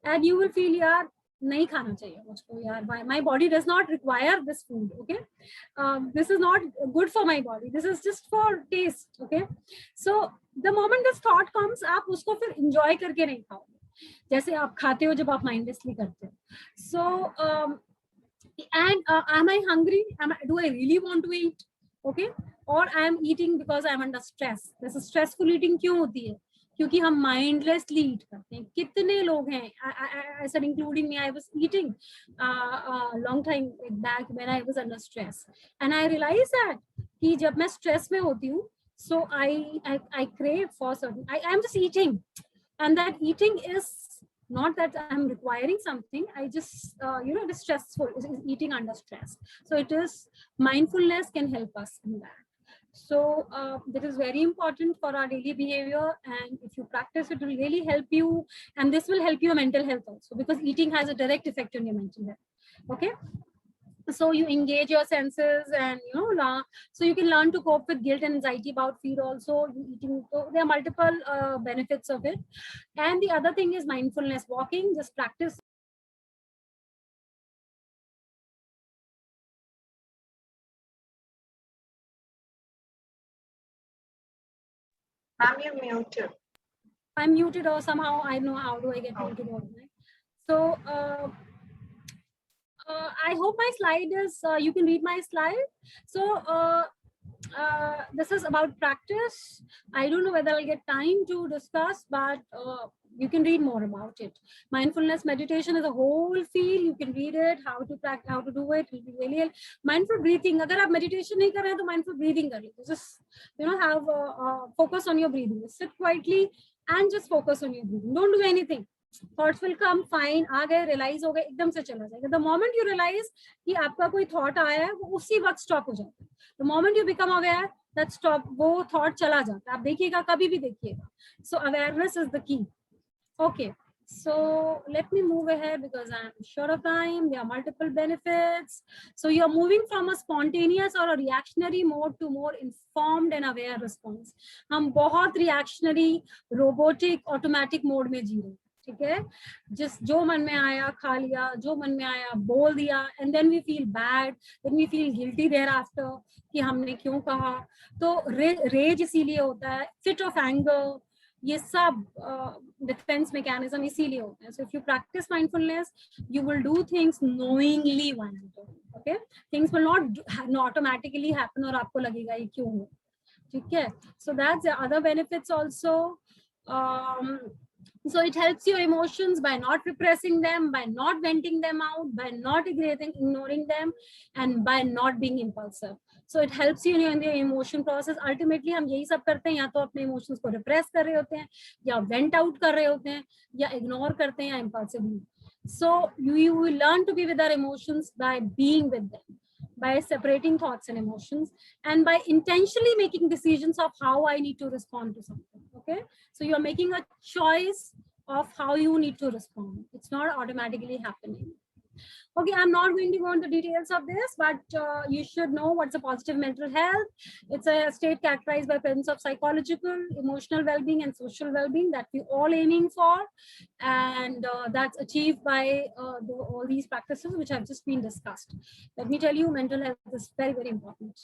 and you will feel यार नहीं खाना चाहिए मुझको यार, my body does not require this food. Okay, this is not good for my body, this is just for taste. Okay, so the moment this thought comes, आप उसको फिर enjoy करके नहीं खाओगे जैसे आप खाते हो जब आप mindlessly करते हो. So am I hungry? Do I really want to eat? Okay, or I am eating because I am under stress. This is stressful eating क्यों होती है? क्योंकि हम mindlessly eat करते हैं. कितने लोग हैं, I said including me, I was eating a long time back when I was under stress, and I realized that कि जब मैं stress में होती हूँ, so I crave for certain, I am just eating, and that eating is not that I'm requiring something, I just it is stressful, it is eating under stress. So it is, mindfulness can help us in that. So that is very important for our daily behavior, and if you practice it will really help you, and this will help your mental health also, because eating has a direct effect on your mental health. Okay, so you engage your senses, and so you can learn to cope with guilt and anxiety about food also. Eating, so there are multiple benefits of it. And the other thing is mindfulness walking. Just practice. Ma'am, you're muted. I'm muted, or somehow I know how do I get muted all the time. So I hope my slide is, you can read my slide. So this is about practice. I don't know whether I'll get time to discuss, but you can read more about it. Mindfulness meditation is a whole field. You can read it, how to practice, how to do it. It will be really helpful. Mindful breathing. अगर आप meditation नहीं कर रहे हैं तो mindful breathing कर लीजिए. Just have focus on your breathing. Sit quietly and just focus on your breathing. Don't do anything. Thoughts will come, fine, आ गए, realize हो गए, एकदम से चला जाएगा. The moment you realize कि आपका कोई thought आया है, वो उसी वक्त stop हो जाता है. The moment you become aware, that stop, वो thought चला जाता है. आप देखिएगा, कभी भी देखिएगा. So awareness is the key. Okay, so let me move ahead because I'm short of time. There are multiple benefits. So you're moving from a spontaneous or a reactionary mode to more informed and aware response. हम बहुत reactionary, robotic, automatic mode में जी रहे हैं. ठीक है, जो मन में आया खा लिया, जो मन में आया बोल दिया, and then we feel bad, then we feel guilty thereafter कि हमने क्यों कहा. तो rage इसीलिए होता है, fit of anger, ये सब defense mechanism इसीलिए होता है. So if you practice mindfulness, you will do things knowingly while you do. Okay, things will not automatically happen और आपको लगेगा ये क्यों हो. ठीक है, so that's the other benefits also. So it helps your emotions by not repressing them, by not venting them out, by not ignoring them, and by not being impulsive. So it helps you in your emotion process. Ultimately हम यही सब करते हैं, या तो अपने emotions को repress कर रहे होते हैं, या vent out कर रहे होते हैं, या ignore करते हैं, या impulsively. So you will learn to be with our emotions by being with them, by separating thoughts and emotions, and by intentionally making decisions of how I need to respond to something. Okay, so you're making a choice of how you need to respond. It's not automatically happening. Okay, I'm not going to go into details of this, but you should know what's a positive mental health. It's a state characterized by presence of psychological, emotional well-being, and social well-being that we're all aiming for, and that's achieved by all these practices which have just been discussed. Let me tell you, mental health is very, very important.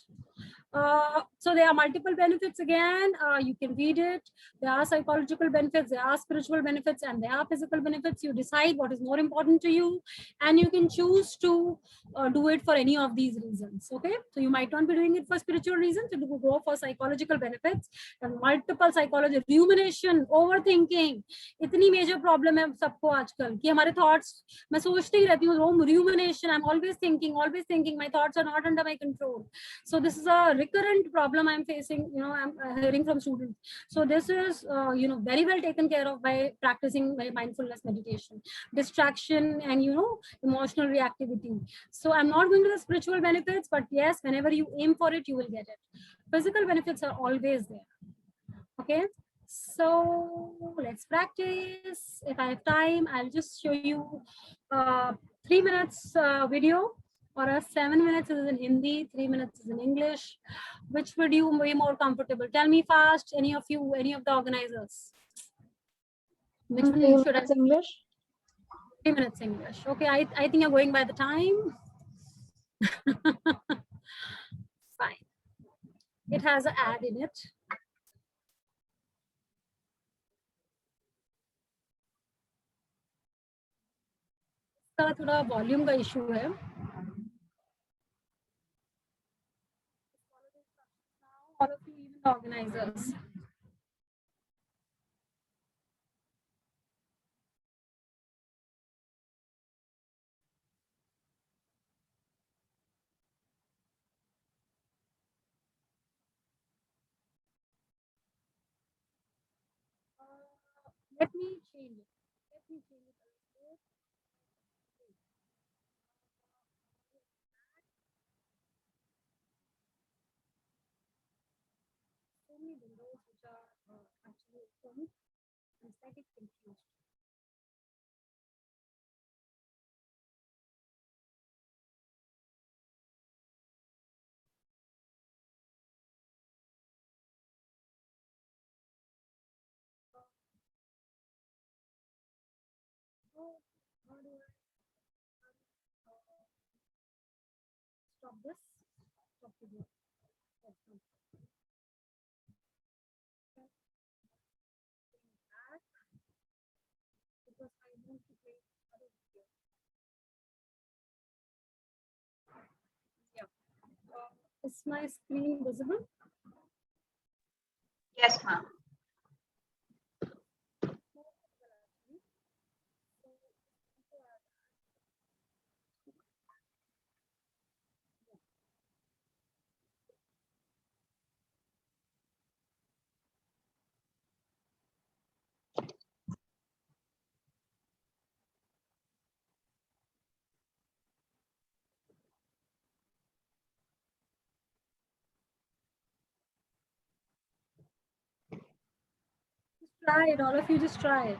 So there are multiple benefits again. You can read it. There are psychological benefits, there are spiritual benefits, and there are physical benefits. You decide what is more important to you, and you can choose choose to do it for any of these reasons. Okay, so you might not be doing it for spiritual reasons. You go for psychological benefits and multiple psychology, rumination, overthinking. इतनी major problem है सबको आजकल कि हमारे thoughts मैं सोचती ही रहती हूँ, rumination. I'm always thinking. My thoughts are not under my control. So this is a recurrent problem I'm facing. I'm hearing from students. So this is very well taken care of by practicing my mindfulness meditation, distraction, and emotional reactivity. So I'm not going to the spiritual benefits, but yes, whenever you aim for it, you will get it. Physical benefits are always there. Okay, so let's practice. If I have time, I'll just show you 3 minutes video, or a 7 minutes is in Hindi, 3 minutes is in English. Which would you be more comfortable? Tell me fast, any of you, any of the organizers. Which one should I? English. 3 minutes English. Okay, I think you're going by the time. Fine. It has an ad in it. इसका थोड़ा volume का issue है. All of you, even the organizers. Let me change it. A little bit. So many windows which are actually open. I'm slightly confused. So how do I stop this? Stop video. Yes, no. Okay. Back, because I want to play other video. Yeah. Is my screen visible? Yes, ma'am. Just try it. All of you just try it.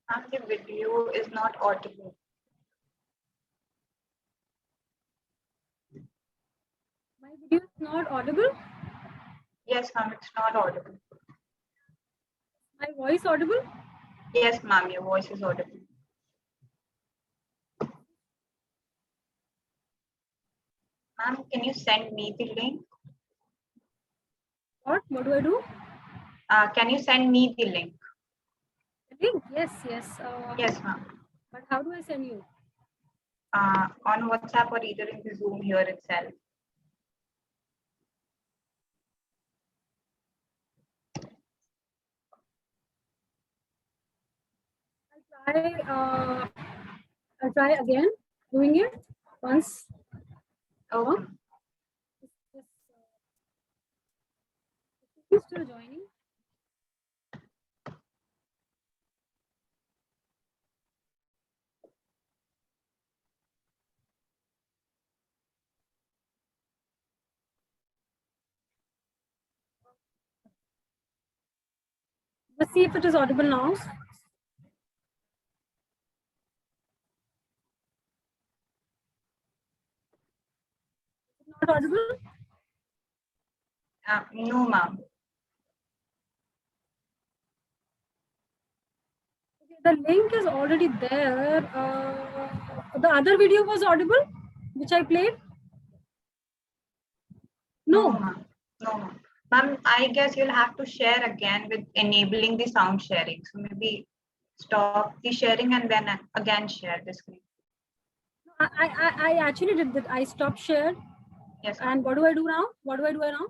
Ma'am, the video is not audible. My video is not audible. Yes, ma'am, it's not audible. My voice audible. Yes, ma'am, your voice is audible. Ma'am, can you send me the link? What? What do I do? Can you send me the link? Link? Yes, yes. Yes, ma'am. But how do I send you? On WhatsApp or either in the Zoom here itself. I'll try again doing it once. Okay. Is still joining? Let's see if it is audible now. Not audible? No, ma'am. The link is already there. The other video was audible, which I played? No. ma'am. No, ma'am. Ma'am, I guess you'll have to share again with enabling the sound sharing. So maybe stop the sharing and then again share the screen. I actually did that. I stopped share. Yes, ma'am. And what do I do now? What do I do now?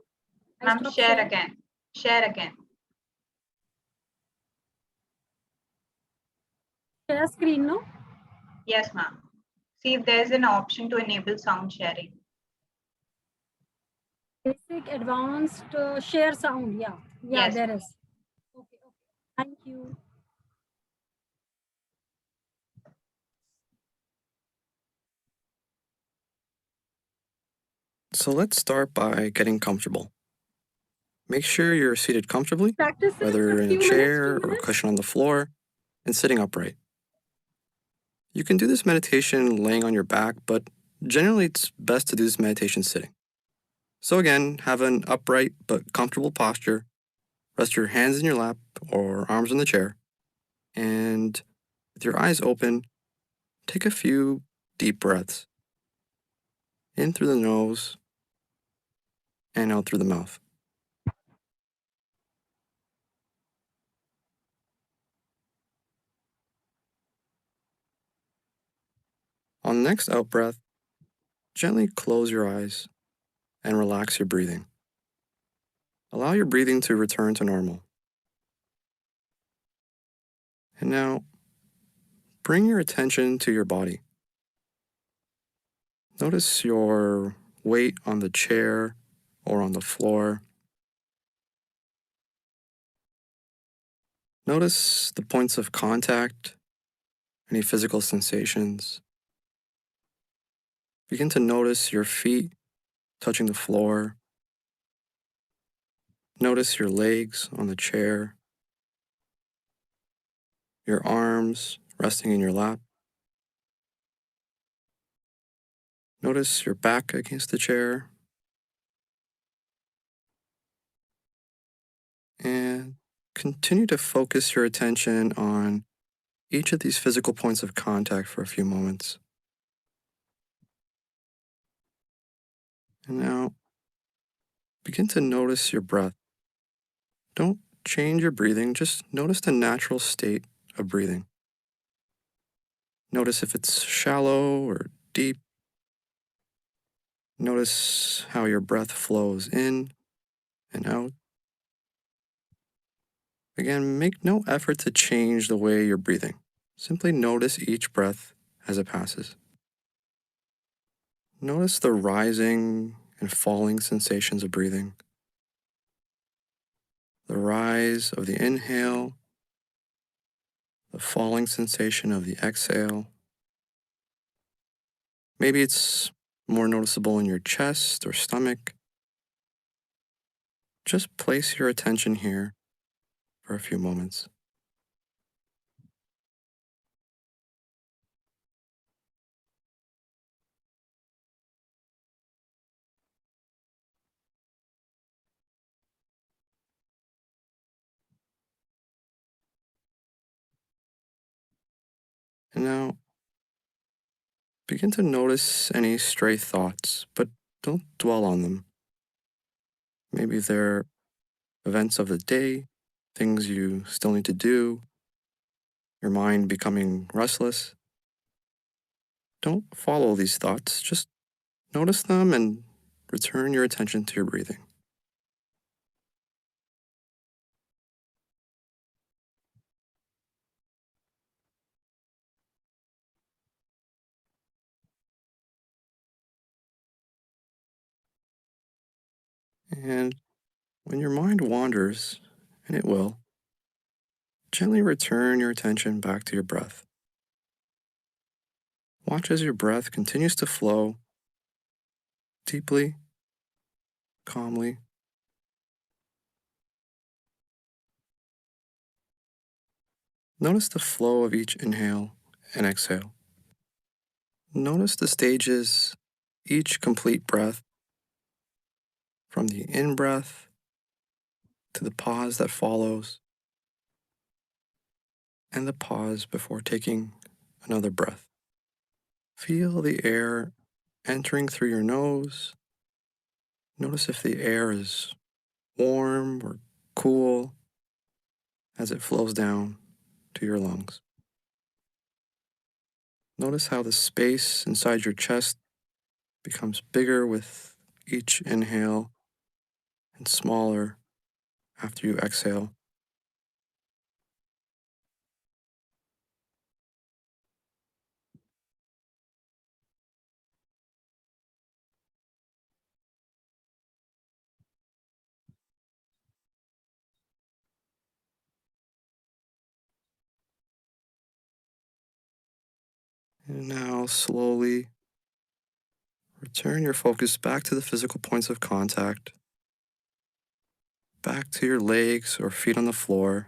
I Ma'am, stop share again. Share again. Share screen, no? Yes, ma'am. See if there's an option to enable sound sharing. Basic, advanced, share sound. Yeah, Yes. there is. Okay. Thank you. So let's start by getting comfortable. Make sure you're seated comfortably, Practice it whether for a in a few chair minutes, 2 or a minutes. cushion on the floor, and sitting upright. You can do this meditation laying on your back, but generally it's best to do this meditation sitting. So again, have an upright but comfortable posture. Rest your hands in your lap or arms on the chair. And with your eyes open, take a few deep breaths. In through the nose and out through the mouth. On the next out breath, gently close your eyes and relax your breathing. Allow your breathing to return to normal. And now, bring your attention to your body. Notice your weight on the chair or on the floor. Notice the points of contact, any physical sensations. Begin to notice your feet touching the floor. Notice your legs on the chair, your arms resting in your lap. Notice your back against the chair. And continue to focus your attention on each of these physical points of contact for a few moments. And now, begin to notice your breath. Don't change your breathing, just notice the natural state of breathing. Notice if it's shallow or deep. Notice how your breath flows in and out. Again, make no effort to change the way you're breathing. Simply notice each breath as it passes. Notice the rising and falling sensations of breathing. The rise of the inhale, the falling sensation of the exhale. Maybe it's more noticeable in your chest or stomach. Just place your attention here for a few moments. And now, begin to notice any stray thoughts, but don't dwell on them. Maybe they're events of the day, things you still need to do, your mind becoming restless. Don't follow these thoughts, just notice them and return your attention to your breathing. And when your mind wanders, and it will, gently return your attention back to your breath. Watch as your breath continues to flow deeply, calmly. Notice the flow of each inhale and exhale. Notice the stages, each complete breath, from the in-breath to the pause that follows, and the pause before taking another breath. Feel the air entering through your nose. Notice if the air is warm or cool as it flows down to your lungs. Notice how the space inside your chest becomes bigger with each inhale and smaller after you exhale. And now slowly return your focus back to the physical points of contact, back to your legs or feet on the floor,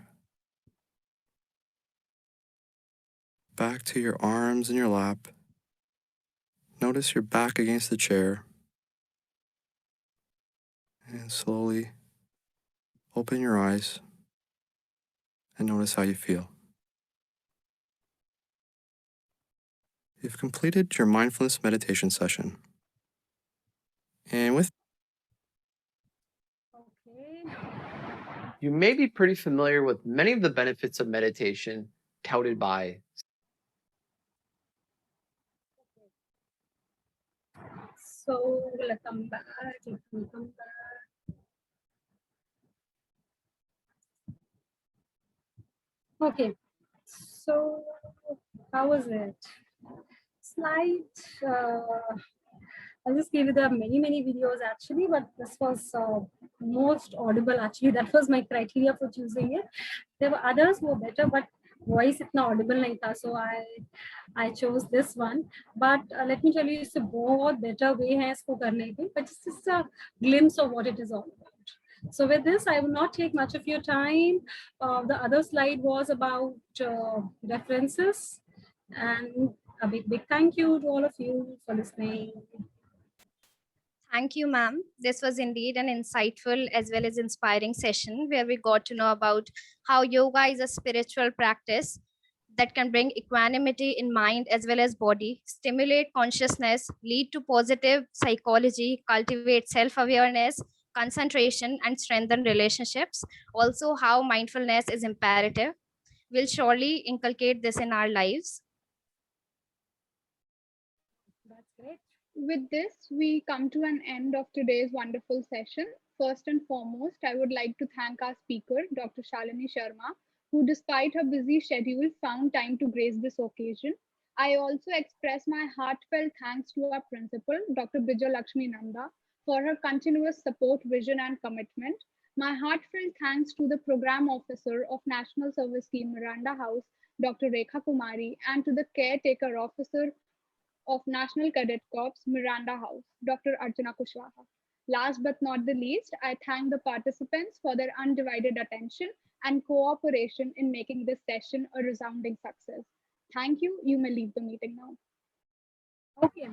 back to your arms in your lap. Notice your back against the chair. And slowly open your eyes and notice how you feel. You've completed your mindfulness meditation session. And with Okay. You may be pretty familiar with many of the benefits of meditation touted by So let's come back. Let me come back. Okay. So how was it? Slight. I'll just give you the many videos actually, but this was most audible actually. That was my criteria for choosing it. There were others who were better, but voice itna audible nahi tha, so I chose this one. But let me tell you, it's a बहुत better way है इसको करने की, but it's just a glimpse of what it is all about. So with this, I will not take much of your time. The other slide was about references, and a big thank you to all of you for listening. Thank you, ma'am. This was indeed an insightful as well as inspiring session where we got to know about how yoga is a spiritual practice that can bring equanimity in mind as well as body, stimulate consciousness, lead to positive psychology, cultivate self-awareness, concentration, and strengthen relationships. Also, how mindfulness is imperative. We'll surely inculcate this in our lives. That's great. With this, we come to an end of today's wonderful session. First and foremost, I would like to thank our speaker, Dr. Shalini Sharma, who, despite her busy schedule, found time to grace this occasion. I also express my heartfelt thanks to our principal, Dr. Bijal Lakshmi Nanda, for her continuous support, vision, and commitment. My heartfelt thanks to the Program Officer of National Service Scheme Miranda House, Dr. Rekha Kumari, and to the Caretaker Officer of National Cadet Corps, Miranda House, Dr. Archana Kushwaha. Last but not the least, I thank the participants for their undivided attention and cooperation in making this session a resounding success. Thank you. You may leave the meeting now. Okay.